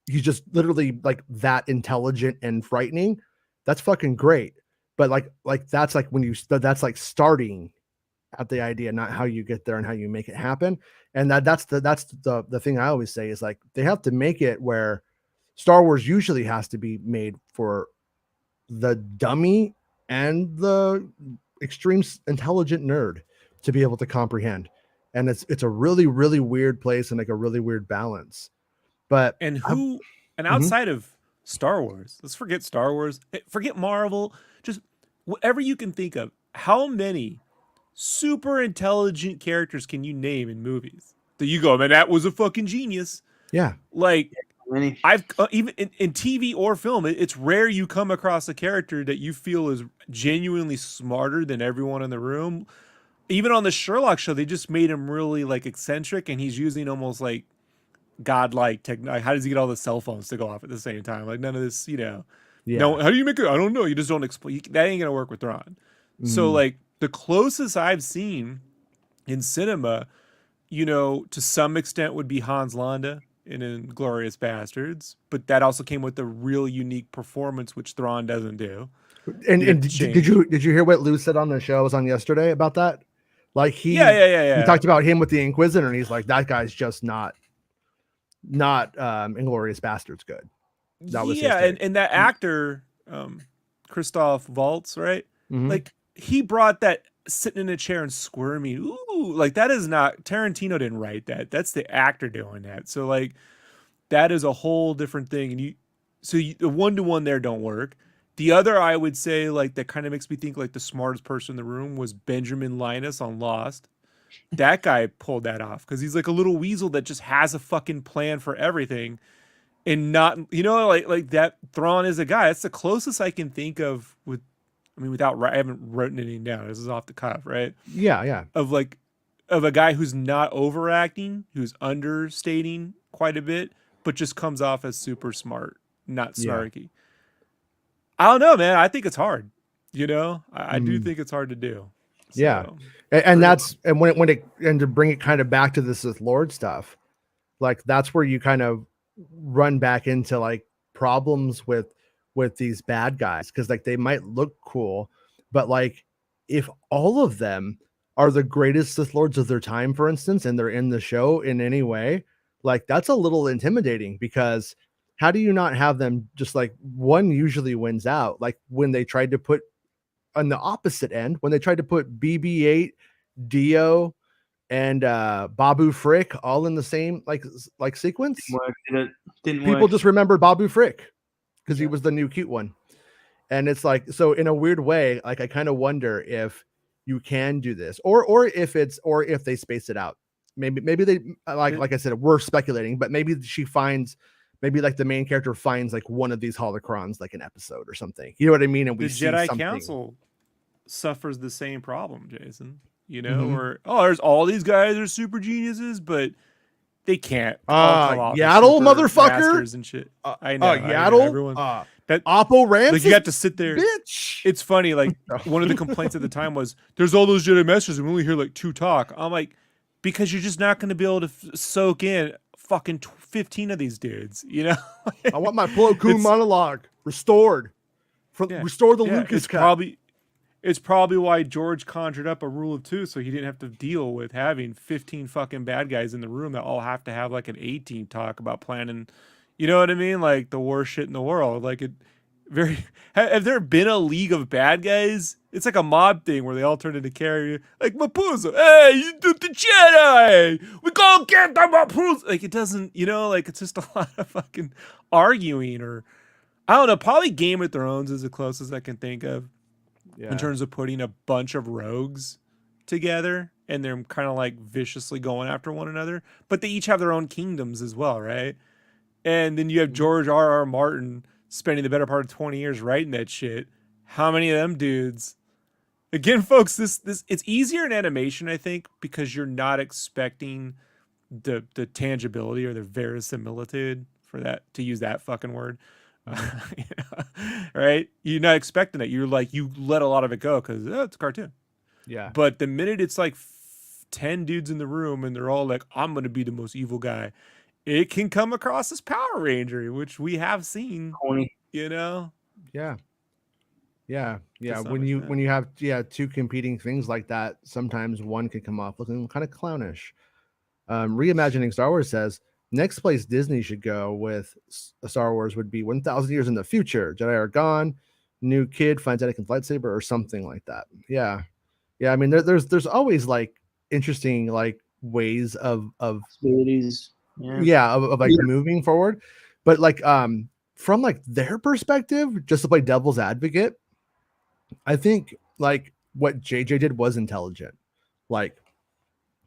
S2: he's just literally like that intelligent and frightening. That's fucking great. But like that's like that's like starting at the idea, not how you get there and how you make it happen. And that's the thing I always say is like they have to make it where Star Wars usually has to be made for the dummy and the extreme intelligent nerd to be able to comprehend. And it's a really, really weird place and like a really weird balance. But
S3: and outside of Star Wars, let's forget Star Wars, forget Marvel, just whatever you can think of. How many super intelligent characters can you name in movies that you go, man, that was a fucking genius?
S2: Yeah.
S3: Like I've even in TV or film, it's rare you come across a character that you feel is genuinely smarter than everyone in the room. Even on the Sherlock show, they just made him really like eccentric, and he's using almost like godlike technology. How does he get all the cell phones to go off at the same time? Like none of this, you know.
S2: Yeah.
S3: No, how do you make it? I don't know. You just don't explain. That ain't gonna work with Thrawn. So like the closest I've seen in cinema, you know, to some extent would be Hans Landa in Inglourious Bastards, but that also came with a real unique performance, which Thrawn doesn't do.
S2: And did you hear what Lou said on the show I was on yesterday about that? Like he talked about him with the Inquisitor, and he's like, that guy's just not Inglourious Bastards good. That was
S3: and that actor, Christoph Waltz, right? Like he brought that sitting in a chair and squirming. Ooh, like that is not Tarantino didn't write that. That's the actor doing that. So like that is a whole different thing. And the 1-to-1 there don't work. The other I would say like that kind of makes me think like the smartest person in the room was Benjamin Linus on Lost. That guy pulled that off because he's like a little weasel that just has a fucking plan for everything. And not, you know, like that Thrawn is a guy. That's the closest I can think of I haven't written anything down. This is off the cuff, right?
S2: Yeah.
S3: Of a guy who's not overacting, who's understating quite a bit, but just comes off as super smart, not snarky. Yeah. I don't know, man. I think it's hard. You know, I do think it's hard to do. So,
S2: yeah, and that's and to bring it kind of back to this Sith Lord stuff, like that's where you kind of run back into like problems with these bad guys, because like they might look cool, but like if all of them are the greatest Sith Lords of their time, for instance, and they're in the show in any way, like that's a little intimidating, because how do you not have them just like one usually wins out? Like when they tried to put on the opposite end, when they tried to put BB-8, Dio, and Babu Frick all in the same like sequence.
S4: Didn't
S2: People
S4: work.
S2: just remember Babu Frick because he was the new cute one. And it's like, so in a weird way, like I kind of wonder if you can do this, or if they space it out. Maybe they like I said, we're speculating, but maybe maybe like the main character finds like one of these holocrons, like an episode or something. You know what I mean? And we
S3: the
S2: see
S3: Jedi
S2: something.
S3: Council suffers the same problem, Jason. you know, or there's all these guys are super geniuses, but they can't all come off as
S2: Yaddle,
S3: super
S2: motherfucker,
S3: masters and shit. I know,
S2: Yaddle,
S3: everyone that
S2: Oppo Ramses,
S3: like you have to sit there.
S2: Bitch.
S3: It's funny, like one of the complaints at the time was there's all those Jedi Masters and we only hear like 2 talk. I'm like, because you're just not going to be able to soak in fucking 15 of these dudes, you know?
S2: I want my Plo Koon monologue restored. Restore the Lucas cut.
S3: It's probably why George conjured up a rule of 2 so he didn't have to deal with having 15 fucking bad guys in the room that all have to have like an 18 talk about planning, you know what I mean? Like the worst shit in the world. Like have there been a league of bad guys? It's like a mob thing where they all turn into character. Like Mapuzo, hey, you do the Jedi. We go get the Mapuzo. Like it doesn't, you know, like it's just a lot of fucking arguing, or I don't know. Probably Game of Thrones is the closest I can think of in terms of putting a bunch of rogues together and they're kind of like viciously going after one another, but they each have their own kingdoms as well, right? And then you have George R.R. Martin spending the better part of 20 years writing that shit. How many of them dudes? Again, folks, this it's easier in animation, I think, because you're not expecting the tangibility or the verisimilitude, for that, to use that fucking word. You know, right? You're not expecting that. You're like, you let a lot of it go because it's a cartoon.
S2: Yeah.
S3: But the minute it's like 10 dudes in the room and they're all like, I'm going to be the most evil guy, it can come across as Power Ranger, which we have seen, you know?
S2: Yeah. When you have 2 competing things like that, sometimes one can come off looking kind of clownish. Reimagining Star Wars says next place Disney should go with Star Wars would be 1,000 years in the future. Jedi are gone. New kid finds Anakin's lightsaber or something like that. Yeah. I mean, there's always like interesting like ways of
S1: possibilities.
S2: Of like moving forward, but like from like their perspective, just to play devil's advocate, I think like what JJ did was intelligent. Like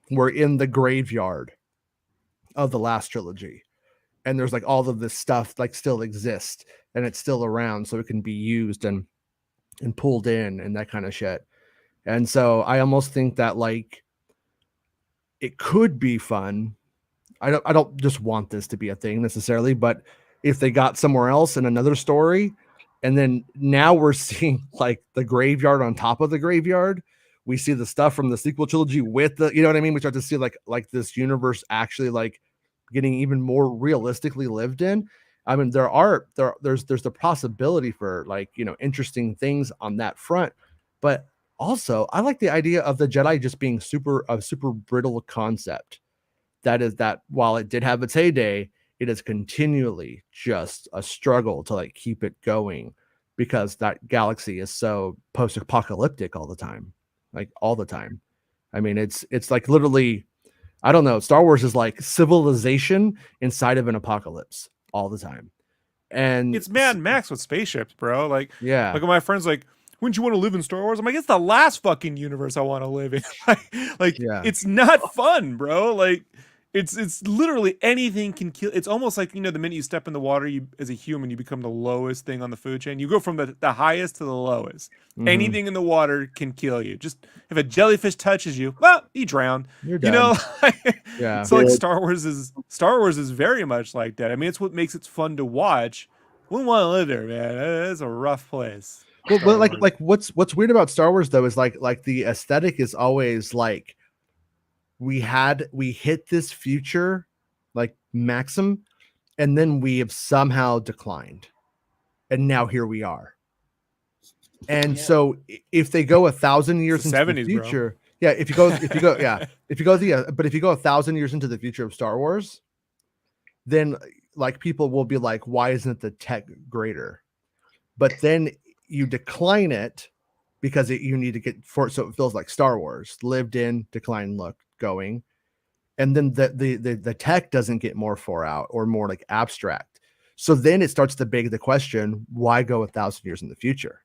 S2: we're in the graveyard of the last trilogy, and there's like all of this stuff like still exists and it's still around, so it can be used and pulled in and that kind of shit. And so I almost think that like it could be fun. I don't just want this to be a thing necessarily, but if they got somewhere else in another story, and then now we're seeing like the graveyard on top of the graveyard, we see the stuff from the sequel trilogy with the, you know what I mean? We start to see like this universe actually like getting even more realistically lived in. I mean, there's the possibility for like, you know, interesting things on that front, but also I like the idea of the Jedi just being a super brittle concept. That is that while it did have its heyday, it is continually just a struggle to like keep it going because that galaxy is so post-apocalyptic all the time. I mean, it's like literally, I don't know. Star Wars is like civilization inside of an apocalypse all the time. And
S3: it's Mad Max with spaceships, bro. Like,
S2: yeah.
S3: Like my friend's like, wouldn't you want to live in Star Wars? I'm like, it's the last fucking universe I want to live in. It's not fun, bro. Like, it's literally anything can kill. It's almost like, you know, the minute you step in the water, you as a human, you become the lowest thing on the food chain. You go from the highest to the lowest. Mm-hmm. Anything in the water can kill you. Just if a jellyfish touches you, well, you drown.
S2: You're done.
S3: You know,
S2: yeah.
S3: So like Star Wars is very much like that. I mean, it's what makes it fun to watch. We wouldn't want to live there, man. It's a rough place.
S2: Well, but like what's weird about Star Wars though is like the aesthetic is always like we hit this future like maxim, and then we have somehow declined, and now here we are. And so if they go 1,000 years into
S3: 70s,
S2: the future,
S3: bro.
S2: if you go 1,000 years into the future of Star Wars, then like people will be like, why isn't the tech greater? But then you decline it because you need to get for it, so it feels like Star Wars, lived in, decline look going, and then the tech doesn't get more far out or more like abstract. So then it starts to beg the question, why go 1,000 years in the future?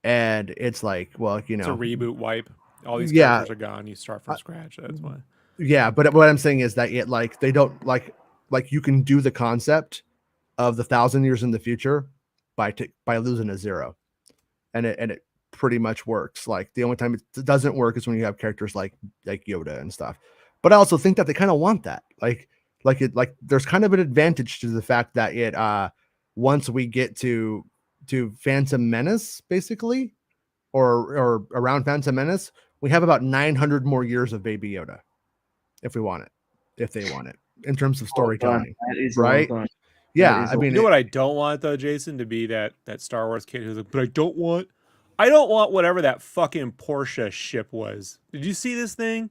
S2: And it's like, well, you know,
S3: it's a reboot wipe. All these characters are gone. You start from scratch. That's why.
S2: Yeah, but what I'm saying is that it like they don't like you can do the concept of the 1,000 years in the future by losing a 0, and it pretty much works. Like the only time it doesn't work is when you have characters like Yoda and stuff. But I also think that they kind of want that. Like there's kind of an advantage to the fact that it once we get to Phantom Menace, basically, or around Phantom Menace, we have about 900 more years of Baby Yoda, if we want it, if they want it, in terms of storytelling,
S1: That is
S2: right?
S1: Well done.
S2: Yeah,
S1: is
S2: I mean,
S3: You know what I don't want though, Jason, to be that Star Wars kid who's like, but I don't want whatever that fucking Porsche ship was. Did you see this thing?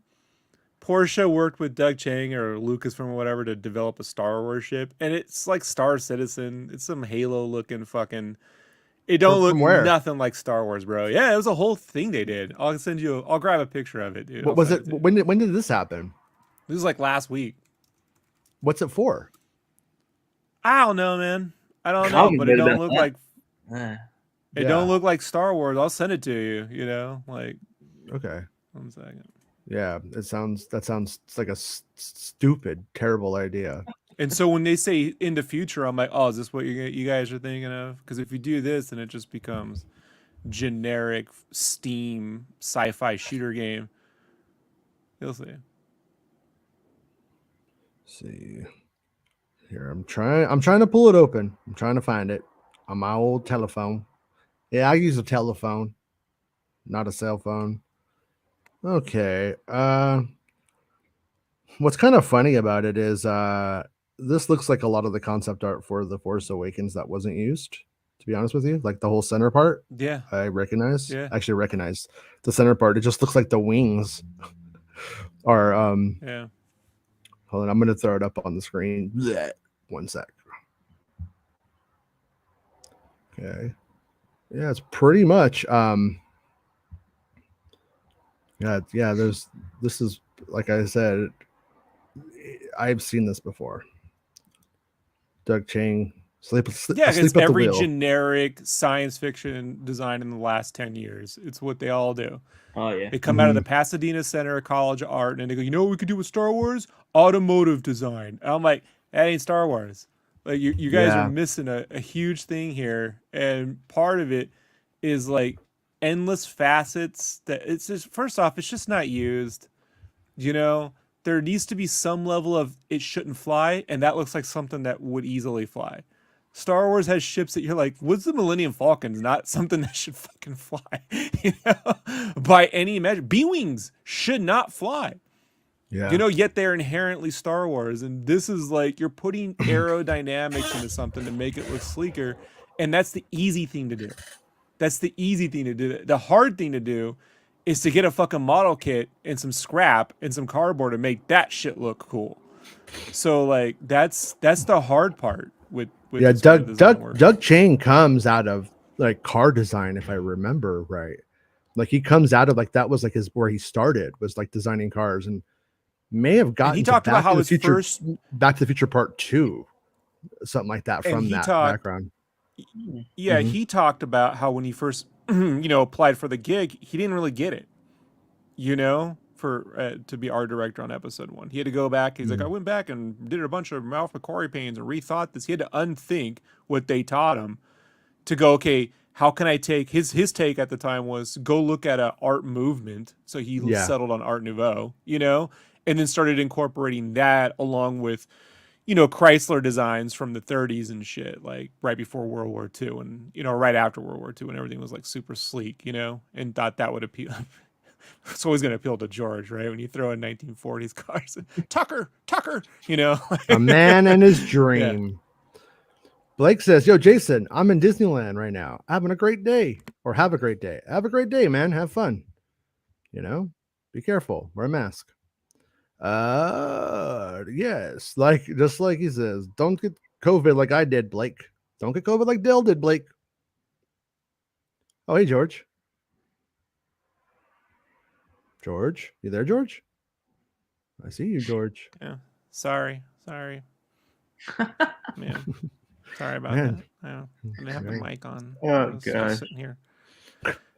S3: Porsche worked with Doug Chang or Lucasfilm or whatever to develop a Star Wars ship, and it's like Star Citizen. It's some Halo looking fucking. It don't look
S2: from where?
S3: nothing like Star Wars, bro. Yeah, it was a whole thing they did. I'll send you. I'll grab a picture of it, dude.
S2: what was it? When did this happen?
S3: This was like last week.
S2: What's it for?
S3: I don't know, man. I don't
S1: I
S3: know,
S1: haven't
S3: but it
S1: read
S3: don't
S1: about
S3: look
S1: that.
S3: like
S4: Yeah.
S3: it don't look like Star Wars. I'll send it to you. You know, like
S2: Okay.
S3: 1 second.
S2: Yeah, that sounds like a stupid, terrible idea.
S3: And so when they say in the future, I'm like, oh, is this what you guys are thinking of? Because if you do this, then it just becomes generic Steam sci-fi shooter game. You'll see.
S2: See here, I'm trying to pull it open. I'm trying to find it on my old telephone. Yeah, I use a telephone, not a cell phone. Okay. What's kind of funny about it is this looks like a lot of the concept art for The Force Awakens that wasn't used, to be honest with you. Like the whole center part,
S3: Yeah.
S2: I recognize.
S3: Yeah.
S2: Actually recognize the center part. It just looks like the wings are
S3: Yeah.
S2: hold on, I'm gonna throw it up on the screen. Blech. 1 sec. Okay. Yeah, it's pretty much yeah, this is, like I said, I've seen this before. Doug Chang
S3: Yeah,
S2: asleep
S3: it's
S2: at the
S3: every
S2: wheel.
S3: generic science fiction design in the last 10 years. It's what they all do.
S1: Oh yeah.
S3: They come out of the Pasadena Center College of Art and they go, you know what we could do with Star Wars? Automotive design. And I'm like, that ain't Star Wars. Like you guys are
S2: Yeah.
S3: missing a huge thing here. And part of it is like endless facets that it's just, first off, it's just not used. You know, there needs to be some level of it shouldn't fly, and that looks like something that would easily fly. Star Wars has ships that you're like, what's the Millennium Falcon's not something that should fucking fly, you know, by any measure. B-Wings should not fly,
S2: Yeah.
S3: you know, yet they're inherently Star Wars. And this is like, you're putting aerodynamics into something to make it look sleeker. And that's the easy thing to do. That's the easy thing to do. The hard thing to do is to get a fucking model kit and some scrap and some cardboard and make that shit look cool. So like, that's the hard part with
S2: Yeah,
S3: this kind of design work.
S2: Doug Chang comes out of like car design, if I remember right. Like he comes out of like that was like where he started, was like designing cars, and may have gotten
S3: he
S2: to
S3: talked about how his
S2: Future,
S3: first
S2: Back to the Future Part 2, something like that,
S3: And
S2: from
S3: he
S2: that
S3: talked-
S2: background.
S3: Yeah,
S2: Mhm.
S3: he talked about how when he first, applied for the gig, he didn't really get it, for to be art director on episode 1. He had to go back. He's like, I went back and did a bunch of Ralph McQuarrie paintings and rethought this. He had to unthink what they taught him to go, okay, how can I take his take at the time was go look at a art movement. So he
S2: Yeah.
S3: settled on Art Nouveau, and then started incorporating that along with Chrysler designs from the 30s and shit, like right before World War II and, right after World War II when everything was like super sleek, and thought that would appeal. It's always going to appeal to George, right? When you throw in 1940s cars, Tucker,
S2: A man and his dream. Blake says, yo, Jason, I'm in Disneyland right now. Having a great day. Or have a great day. Have a great day, man. Have fun. Be careful. Wear a mask. Yes, just like he says, don't get COVID like I did, Blake. Don't get COVID like Dale did, Blake. Oh, hey, George. George, you there, George? I see you, George.
S3: Yeah. Sorry. Man. Sorry about
S2: Man.
S3: that. I didn't have the
S2: Right.
S3: mic on.
S1: Oh,
S3: I was
S1: gosh.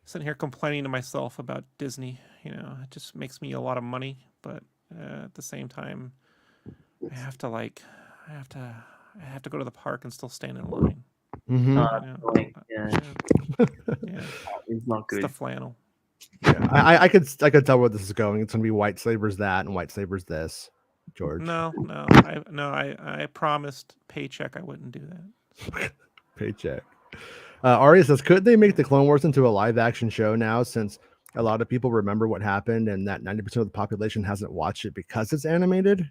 S3: sitting here complaining to myself about Disney. It just makes me a lot of money, but at the same time, I have to go to the park and still stand in line.
S2: Mhm.
S4: Yeah,
S3: Yeah.
S4: it's not
S3: It's
S4: good.
S3: the flannel.
S2: Yeah, I could tell where this is going. It's gonna be white sabers that and white sabers this, George.
S3: No, I promised paycheck I wouldn't do that.
S2: Paycheck. Arya says, could they make the Clone Wars into a live action show now, since a lot of people remember what happened and that 90% of the population hasn't watched it because it's animated?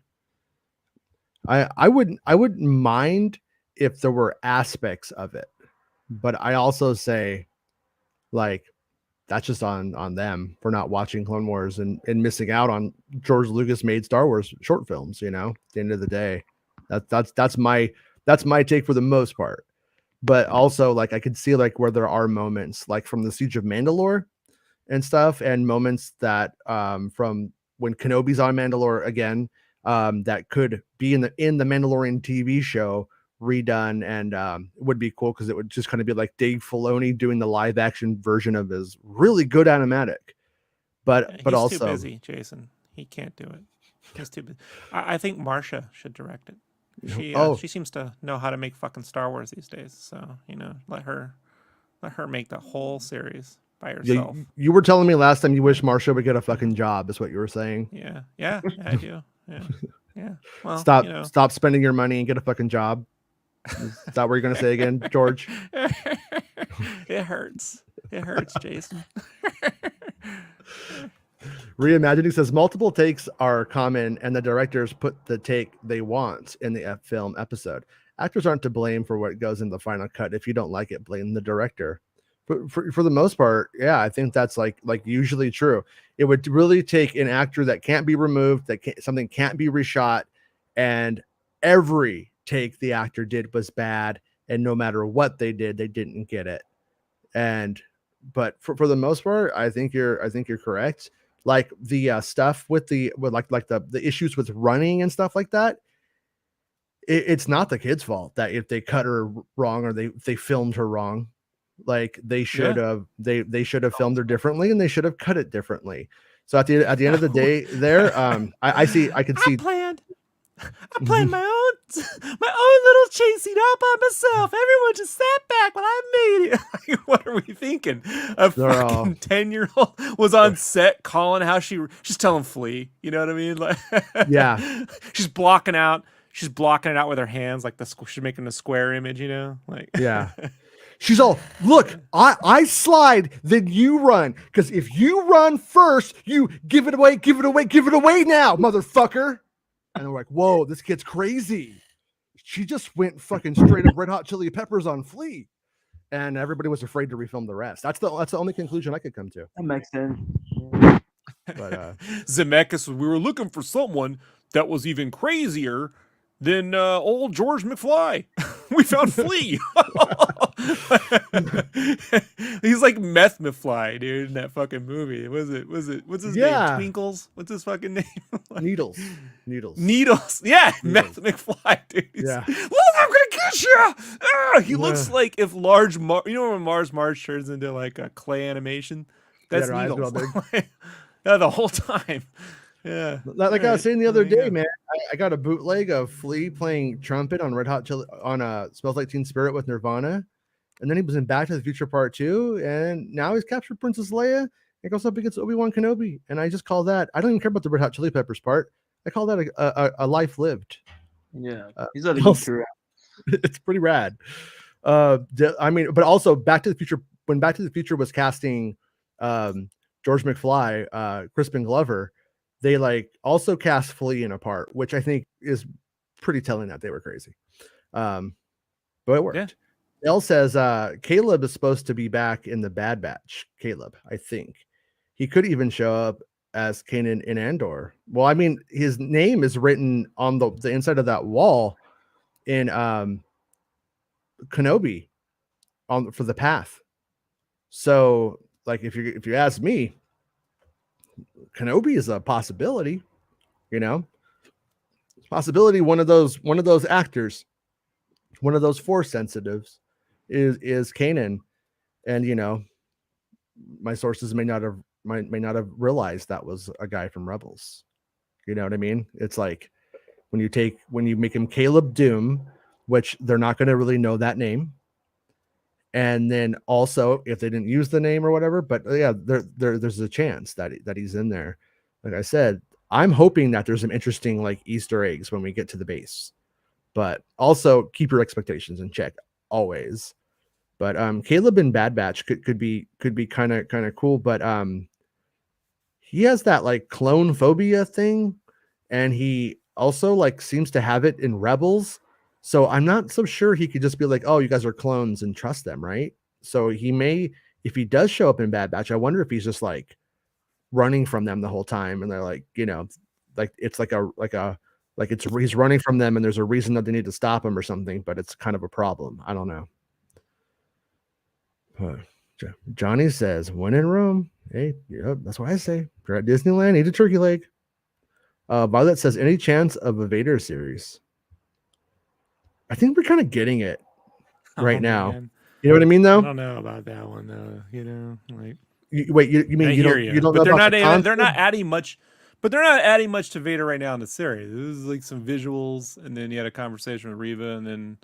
S2: I wouldn't mind if there were aspects of it, but I also say, like, that's just on them for not watching Clone Wars and missing out on George Lucas made Star Wars short films. You know, at the end of the day, that's my take for the most part. But also, like, I could see like where there are moments like from the Siege of Mandalore and stuff, and moments that from when Kenobi's on Mandalore again, that could be in the Mandalorian TV show redone, and it would be cool because it would just kind of be like Dave Filoni doing the live action version of his really good animatic. But
S3: He's
S2: also
S3: too busy, Jason. He can't do it. He's too busy. I think Marsha should direct it. She seems to know how to make fucking Star Wars these days. So, let her make the whole series by herself.
S2: you were telling me last time you wish Marsha would get a fucking job, is what you were saying.
S3: Yeah, I do. Yeah. Well,
S2: stop spending your money and get a fucking job. Is that what you're gonna say again, George?
S3: It hurts. It hurts, Jason.
S2: Reimagining says multiple takes are common, and the directors put the take they want in the film episode. Actors aren't to blame for what goes in the final cut. If you don't like it, blame the director. For the most part, yeah, I think that's like usually true. It would really take an actor that can't be removed, something can't be reshot, and every take the actor did was bad, and no matter what they did, they didn't get it. But for the most part, I think you're correct. Like the stuff with the issues with running and stuff like that, it's not the kid's fault that if they cut her wrong or they filmed her wrong. Like they should have they should have filmed her differently, and they should have cut it differently. So at the end of the day, there I
S3: planned my own little chase scene all by myself. Everyone just sat back while I made it. What are we thinking? A fucking 10-year-old was on set calling how she's telling Flea. You know what I mean? Like,
S2: yeah,
S3: she's blocking it out with her hands, like she's making a square image. Like
S2: yeah. She's all, look, I slide, then you run. Because if you run first, you give it away now, motherfucker. And they're like, whoa, this kid's crazy. She just went fucking straight up Red Hot Chili Peppers on Flea. And everybody was afraid to refilm the rest. That's the only conclusion I could come to.
S1: That makes sense.
S2: But
S3: Zemeckis, we were looking for someone that was even crazier than old George McFly. We found Flea. He's like Meth McFly, dude, in that fucking movie. Was it? What's his name? Twinkles? What's his fucking name?
S2: Needles.
S3: Yeah, Meth McFly, dude.
S2: Yeah.
S3: Look, I'm gonna get you. He looks like if Large when Marge turns into like a clay animation. That's Needles. Yeah, the whole time. Yeah,
S2: like I was saying the other day, man. I got a bootleg of Flea playing trumpet on Red Hot Chili on Smells Like Teen Spirit with Nirvana, and then he was in Back to the Future Part 2, and now he's captured Princess Leia and goes up against Obi-Wan Kenobi. And I just call that, I don't even care about the Red Hot Chili Peppers part. I call that a life lived.
S1: Yeah, he's had a good career.
S2: It's pretty rad. I mean, but also Back to the Future, when Back to the Future was casting George McFly, Crispin Glover, they like also cast Flea in a part, which I think is pretty telling that they were crazy. But it worked. Yeah. Elle says Caleb is supposed to be back in the Bad Batch. Caleb, I think he could even show up as Kanan in Andor. Well, I mean, his name is written on the inside of that wall in Kenobi for the path. So, like, if you ask me, Kenobi is a possibility, possibility. One of those actors, one of those Force sensitives is Kanan. And, my sources may not have realized that was a guy from Rebels. You know what I mean? It's like when you make him Caleb Doom, which they're not going to really know that name. And then also, if they didn't use the name or whatever, but yeah, there's a chance that he's in there. Like I said, I'm hoping that there's some interesting like Easter eggs when we get to the base, but also keep your expectations in check always. But Caleb in Bad Batch could be kind of cool, but he has that like clone phobia thing, and he also like seems to have it in Rebels. So I'm not so sure he could just be like, oh, you guys are clones and trust them, right? So he may, if he does show up in Bad Batch, I wonder if he's just like running from them the whole time, and they're like, you know, like it's like it's he's running from them, and there's a reason that they need to stop him or something, but it's kind of a problem. I don't know. Johnny says, when in Rome. Hey, yep, that's what I say. If you're at Disneyland, eat a turkey leg. Violet says, any chance of a Vader series? I think we're kind of getting it right now.
S3: Man.
S2: You know what I mean, though?
S3: I don't know about that one, though. You know, like
S2: you mean you don't
S3: but
S2: know
S3: they're not adding much. But they're not adding much to Vader right now in the series. This is like some visuals, and then you had a conversation with Reva, and then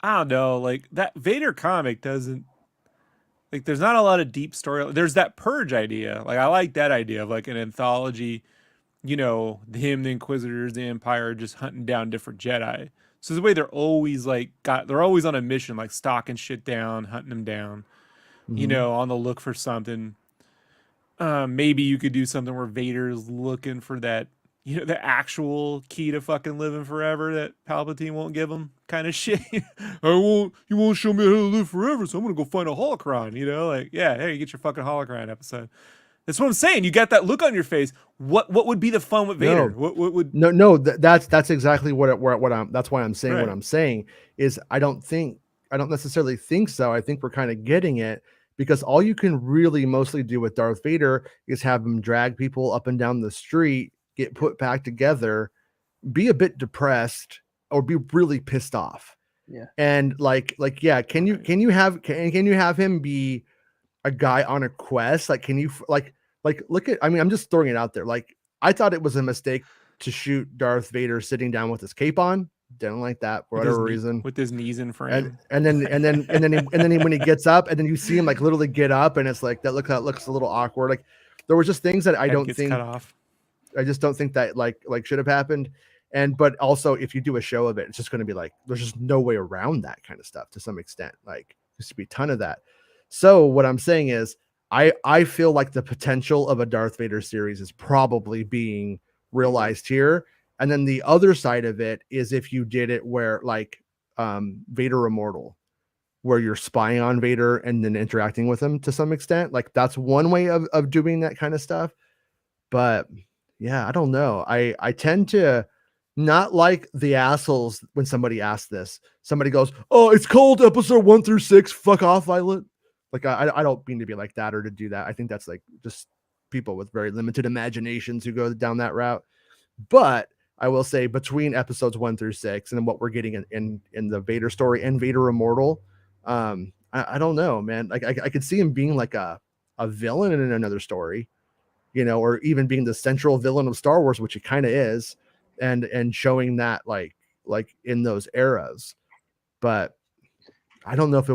S3: I don't know, like that Vader comic doesn't. Like, there's not a lot of deep story. There's that Purge idea. Like, I like that idea of like an anthology, you know, him, the Inquisitors, the Empire, just hunting down different Jedi. So the way they're always like they're always on a mission, like stalking shit down, hunting them down, you know, on the look for something. Maybe you could do something where Vader's looking for that, you know, the actual key to fucking living forever that Palpatine won't give him, kind of shit. You won't show me how to live forever, so I'm gonna go find a holocron, you know? Like, yeah, hey, you get your fucking holocron episode. That's what I'm saying. You got that look on your face. What would be the fun with Vader? What would
S2: that's exactly what I'm that's why I'm saying what I'm saying is I don't necessarily think so. I think we're kind of getting it, because all you can really mostly do with Darth Vader is have him drag people up and down the street, get put back together, be a bit depressed, or be really pissed off.
S1: Yeah.
S2: And yeah, can you have him be a guy on a quest? Like, can you like look at, I mean, I'm just throwing it out there. Like, I thought it was a mistake to shoot Darth Vader sitting down with his cape on. Didn't like that for whatever reason.
S3: With his knees in frame.
S2: And then when he gets up, and then you see him like literally get up, and it's like that looks a little awkward. Like, there were just things that I don't think
S3: cut off.
S2: I just don't think that like should have happened. But also, if you do a show of it, it's just going to be like, there's just no way around that kind of stuff to some extent. Like, there's to be a ton of that. So what I'm saying is, I feel like the potential of a Darth Vader series is probably being realized here. And then the other side of it is if you did it where like Vader Immortal, where you're spying on Vader and then interacting with him to some extent. Like, that's one way of doing that kind of stuff. But yeah, I don't know. I tend to not like the assholes when somebody asks this. Somebody goes, oh, it's called episode 1 through 6. Fuck off, Violet. Like, I don't mean to be like that or to do that. I think that's like just people with very limited imaginations who go down that route. But I will say, between episodes 1 through 6 and what we're getting in the Vader story and Vader Immortal, I don't know, man. Like, I could see him being like a villain in another story, you know, or even being the central villain of Star Wars, which he kind of is, and showing that like in those eras. But I don't know if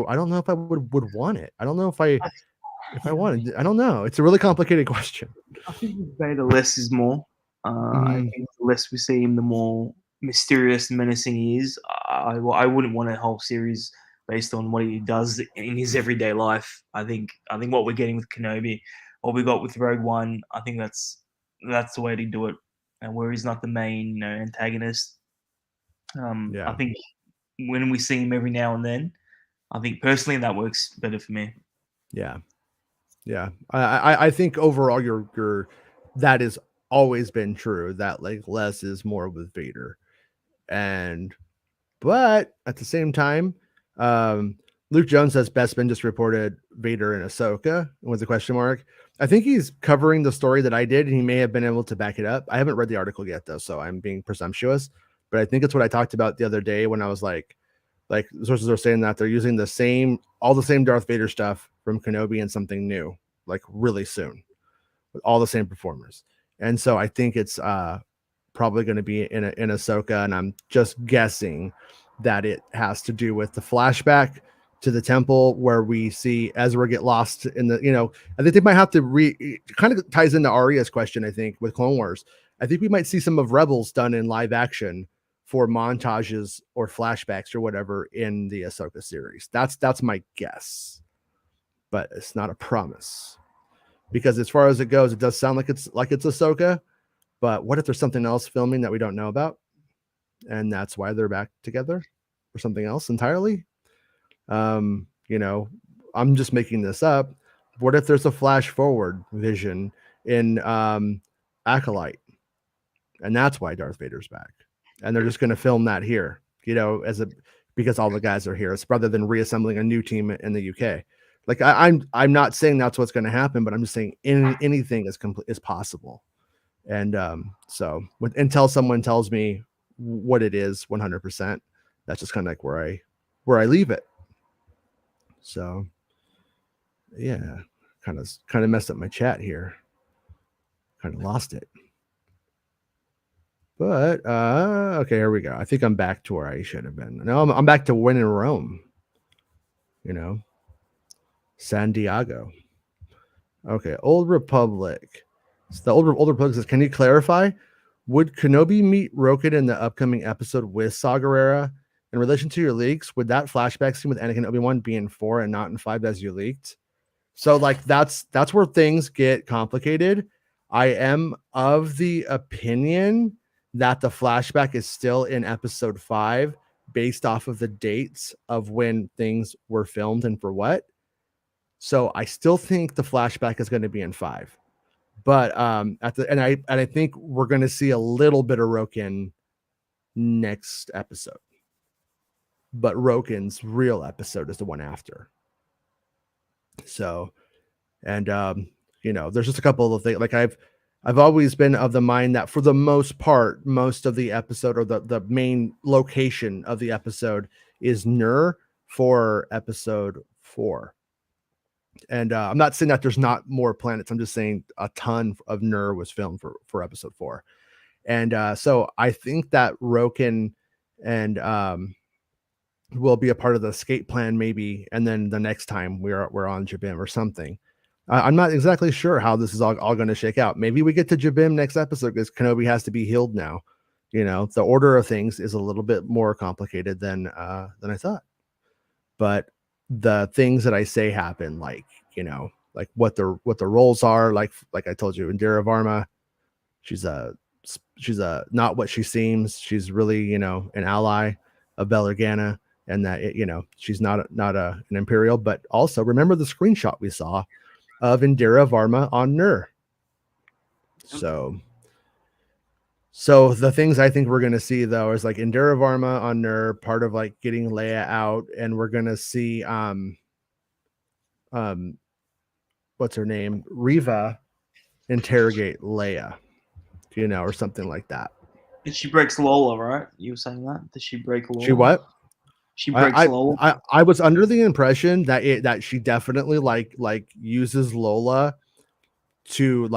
S2: I would want it. I don't know if I wanted. I don't know. It's a really complicated question.
S4: I think with Vader, less is more. I think the less we see him, the more mysterious and menacing he is. I wouldn't want a whole series based on what he does in his everyday life. I think what we're getting with Kenobi, what we got with Rogue One, I think that's the way to do it. And where he's not the main antagonist. I think when we see him every now and then, I think personally that works better for me.
S2: Yeah. I think overall your that has always been true, that like less is more with Vader. But at the same time, Luke Jones says Bespin just reported Vader and Ahsoka with a question mark. I think he's covering the story that I did, and he may have been able to back it up. I haven't read the article yet, though, so I'm being presumptuous. But I think it's what I talked about the other day when I was like sources are saying that they're using all the same Darth Vader stuff from Kenobi and something new, like really soon, with all the same performers. And so I think it's probably going to be in Ahsoka, and I'm just guessing that it has to do with the flashback to the temple where we see Ezra get lost in the, I think they might have to it kind of ties into Arya's question, I think, with Clone Wars. I think we might see some of Rebels done in live action for montages or flashbacks or whatever in the Ahsoka series. That's my guess, but it's not a promise, because as far as it goes, it does sound like it's Ahsoka. But what if there's something else filming that we don't know about, and that's why they're back together, or something else entirely? I'm just making this up. What if there's a flash forward vision in Acolyte, and that's why Darth Vader's back, and they're just going to film that here, because all the guys are here. It's rather than reassembling a new team in the UK. Like I'm not saying that's what's going to happen, but I'm just saying anything is possible. And so until someone tells me what it is 100%, that's just kind of like where I leave it. So yeah, kind of messed up my chat here. Kind of lost it. But okay, here we go. I think I'm back to where I should have been. No, I'm back to when in Rome. San Diego. Okay, Old Republic. So the Old Republic says, can you clarify? Would Kenobi meet Roken in the upcoming episode with Saw Gerrera? In relation to your leaks, would that flashback scene with Anakin and Obi-Wan be in 4 and not in 5 as you leaked? So like that's where things get complicated. I am of the opinion that the flashback is still in episode 5 based off of the dates of when things were filmed and for what. So I still think the flashback is going to be in 5. But I think we're going to see a little bit of Roken next episode. But Roken's real episode is the one after. So, and there's just a couple of things. Like I've always been of the mind that for the most part, most of the episode, or the main location of the episode, is Nur for episode 4. And I'm not saying that there's not more planets. I'm just saying a ton of Nur was filmed for episode 4. And so I think that Roken and will be a part of the escape plan maybe. And then the next time we're on Jabim or something. I'm not exactly sure how this is all going to shake out. Maybe we get to Jabim next episode because Kenobi has to be healed now. The order of things is a little bit more complicated than I thought. But the things that I say happen, like what the roles are, like I told you, Indira Varma, she's a not what she seems. She's really an ally of Bel Organa, and that she's not an Imperial. But also remember the screenshot we saw of Indira Varma on Nur. So the things I think we're going to see, though, is like Indira Varma on Nur, part of like getting Leia out, and we're going to see what's her name, Reva, interrogate Leia, or something like that.
S4: And she breaks Lola, right? You were saying that? Does she break Lola?
S2: She what?
S4: She breaks Lola.
S2: I was under the impression that she definitely like uses Lola to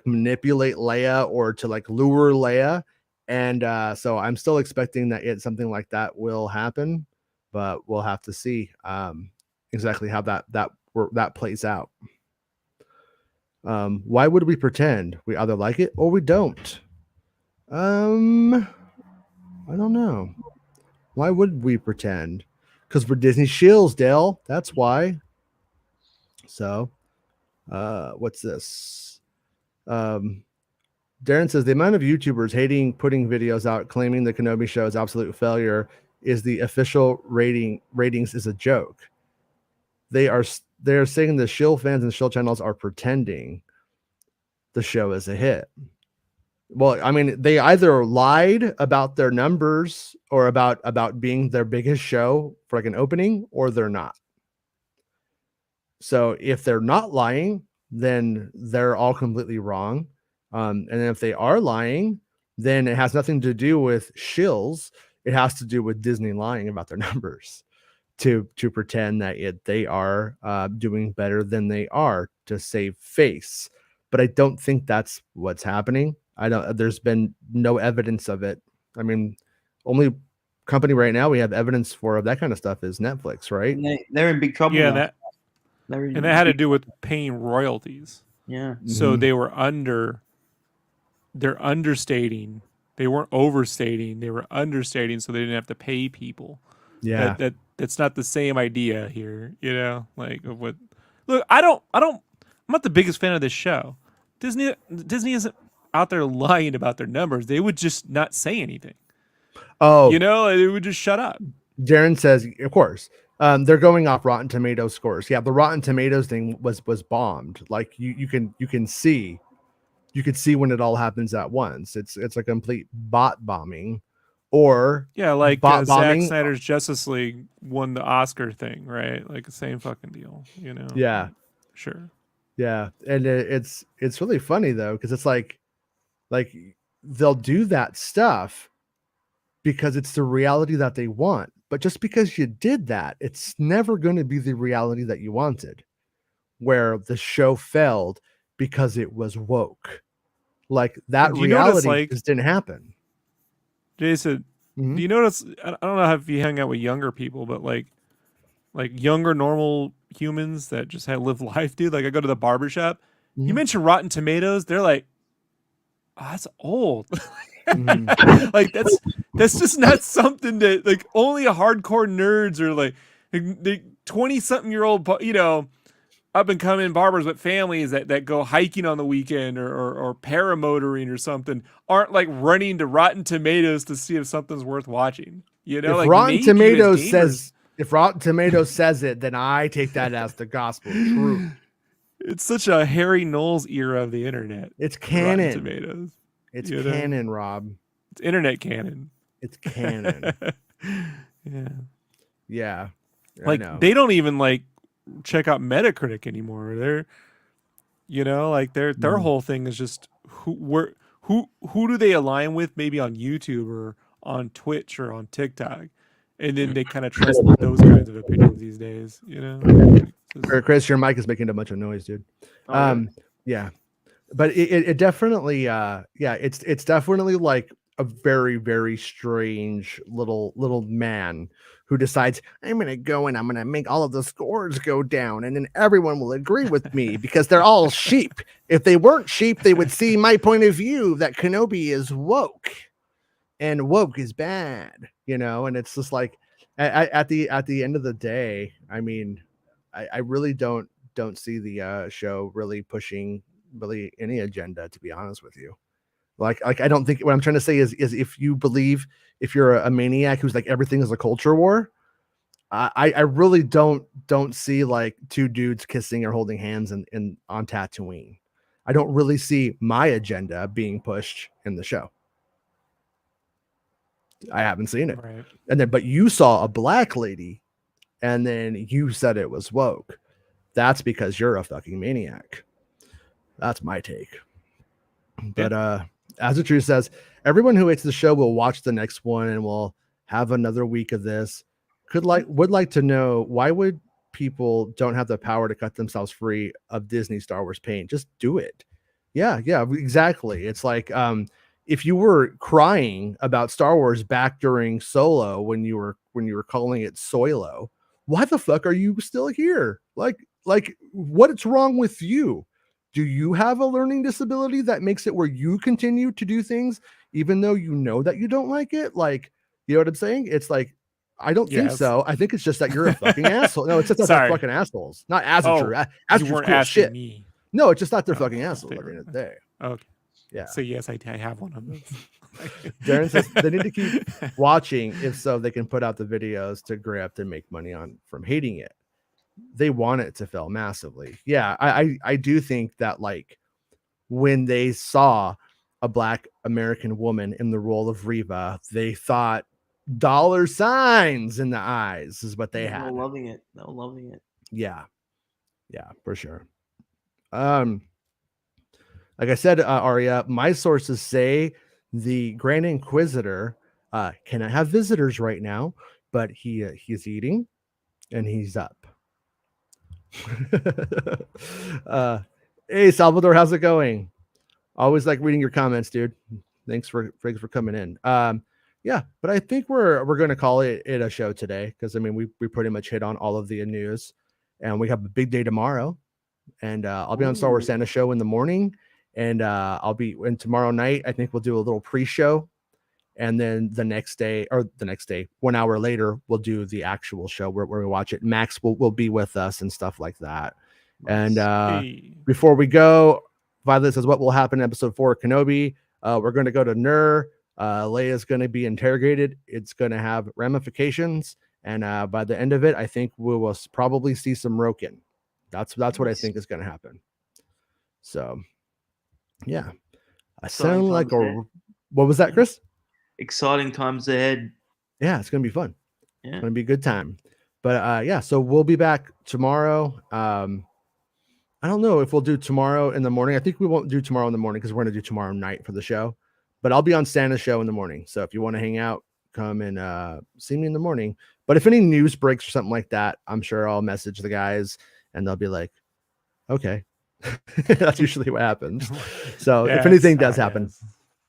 S2: manipulate Leia or to like lure Leia, and so I'm still expecting that something like that will happen, but we'll have to see exactly how that plays out. Why would we pretend? We either like it or we don't. I don't know. Why would we pretend? Because we're Disney shills, Dale. That's why. So, what's this? Darren says the amount of YouTubers hating putting videos out claiming the Kenobi show is absolute failure is the official ratings is a joke. They are saying the shill fans and shill channels are pretending the show is a hit. Well, I mean, they either lied about their numbers or about being their biggest show for like an opening, or they're not. So if they're not lying, then they're all completely wrong. And if they are lying, then it has nothing to do with shills. It has to do with Disney lying about their numbers to pretend that they are doing better than they are to save face. But I don't think that's what's happening. There's been no evidence of it. I mean, only company right now we have evidence for of that kind of stuff is Netflix, right?
S1: And they're in big trouble.
S3: Yeah,
S1: now.
S3: and that had to do with paying royalties.
S1: Yeah.
S3: So they were they're understating. They weren't overstating. They were understating, so they didn't have to pay people.
S2: Yeah.
S3: That's not the same idea here, you know. Like of what? Look, I'm not the biggest fan of this show. Disney isn't out there lying about their numbers. They would just not say anything.
S2: Oh,
S3: You know, they would just shut up.
S2: Darren says, of course. They're going off Rotten Tomatoes scores. Yeah, the Rotten Tomatoes thing was bombed. Like you can see when it all happens at once. It's a complete bot bombing, or
S3: Yeah, like
S2: bot
S3: Zack
S2: bombing.
S3: Snyder's Justice League won the Oscar thing, right? Like the same fucking deal, you know?
S2: Yeah,
S3: Sure.
S2: yeah, and it's really funny though because it's like they'll do that stuff because it's the reality that they want. But just because you did that, it's never going to be the reality that you wanted. Where the show failed because it was woke. Like that
S3: Do you notice,
S2: reality just didn't happen.
S3: Jason, do you notice? I don't know if you hang out with younger people, but like younger normal humans that just live life, dude. Like I go to the barbershop. You mention Rotten Tomatoes, they're like, "Oh, that's old." Like that's just not something that like only a hardcore nerds or like the 20-something-year-old, you know, up and coming barbers with families that go hiking on the weekend or paramotoring or something aren't like running to Rotten Tomatoes to see if something's worth watching. You know,
S2: If
S3: like
S2: Rotten
S3: maybe
S2: Tomatoes
S3: as gamers-
S2: says if Rotten Tomatoes says it, then I take that as the gospel truth.
S3: It's such a Harry Knowles era of the internet.
S2: It's
S3: Rotten
S2: canon.
S3: Tomatoes.
S2: It's
S3: You know?
S2: canon, Rob.
S3: It's internet canon.
S2: It's canon.
S3: Yeah.
S2: Yeah. I
S3: Like
S2: know.
S3: they don't even like check out Metacritic anymore. They're, you know, like their whole thing is just who do they align with, maybe on YouTube or on Twitch or on TikTok, and then they kind of trust those kinds of opinions these days. You know,
S2: Chris, your mic is making a bunch of noise, dude. Yeah, but it definitely it's definitely like a very, very strange little man who decides I'm gonna go and I'm gonna make all of the scores go down, and then everyone will agree with me because they're all sheep. If they weren't sheep, they would see my point of view that Kenobi is woke, and woke is bad, you know. And it's just like at the end of the day, I mean, I really don't see the show really pushing really any agenda, to be honest with you. Like I don't think what I'm trying to say is if you're a maniac who's like everything is a culture war, I really don't see like two dudes kissing or holding hands in on Tatooine. I don't really see my agenda being pushed in the show. I haven't seen it.
S3: right.
S2: And then, but you saw a black lady and then you said it was woke. That's because you're a fucking maniac. That's my take. But as the truth says, everyone who hates the show will watch the next one and will have another week of this. Would like to know why would people don't have the power to cut themselves free of Disney Star Wars pain? Just do it. Yeah, exactly. It's like if you were crying about Star Wars back during Solo when you were calling it Soilo, why the fuck are you still here? Like what's wrong with you? Do you have a learning disability that makes it where you continue to do things even though you know that you don't like it? Like, you know what I'm saying? It's like, I don't think so. I think it's just that you're a fucking asshole. No, it's just that they're fucking assholes. Not Azature.
S3: You weren't
S2: cool
S3: asking
S2: shit.
S3: me.
S2: No, it's just not their fucking assholes at the end of the day.
S3: Okay.
S2: Yeah.
S3: So yes, I have one of those.
S2: Darren says they need to keep watching. If so, they can put out the videos to grab and make money on from hating it. They want it to fail massively. Yeah, I do think that like when they saw a black American woman in the role of Reva, they thought dollar signs in the eyes is what they had.
S1: They were loving it. They were loving it.
S2: Yeah, for sure. Like I said, Arya, my sources say the Grand Inquisitor cannot have visitors right now, but he's eating and he's up. Hey Salvador, how's it going? Always like reading your comments, dude. Thanks for coming in. yeah, but I think we're going to call it a show today because I mean we pretty much hit on all of the news, and we have a big day tomorrow, and I'll be on Star Wars
S1: Ooh.
S2: Santa show in the morning, and and tomorrow night I think we'll do a little pre-show, and then the next day 1 hour later we'll do the actual show where we watch it. Max will be with us and stuff like that. And
S3: Hey.
S2: before we go, Violet says what will happen in episode 4 of Kenobi. We're going to go to Nur. Leia's going to be interrogated. It's going to have ramifications, and by the end of it, I think we will probably see some Roken. That's what I
S4: Nice.
S2: think is going to happen. So, yeah, I
S4: Exciting
S2: sound like
S4: times ahead.
S2: what was that, Chris?
S4: Exciting times ahead.
S2: Yeah, it's going to be fun.
S4: Yeah.
S2: It's going to be a good time. But yeah, so we'll be back tomorrow. I don't know if we'll do tomorrow in the morning. I think we won't do tomorrow in the morning because we're going to do tomorrow night for the show. But I'll be on Santa's show in the morning. So if you want to hang out, come and see me in the morning. But if any news breaks or something like that, I'm sure I'll message the guys and they'll be like, okay. That's usually what happens. So if anything does happen,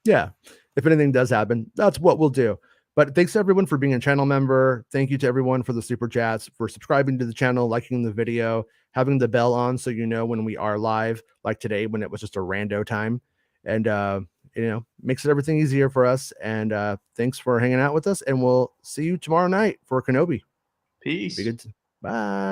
S2: yeah, if anything does happen, that's what we'll do. But thanks to everyone for being a channel member. Thank you to everyone for the super chats, for subscribing to the channel, liking the video, having the bell on so you know when we are live, like today when it was just a rando time. And makes it everything easier for us. And thanks for hanging out with us. And we'll see you tomorrow night for Kenobi.
S4: Peace.
S2: Be good. Bye.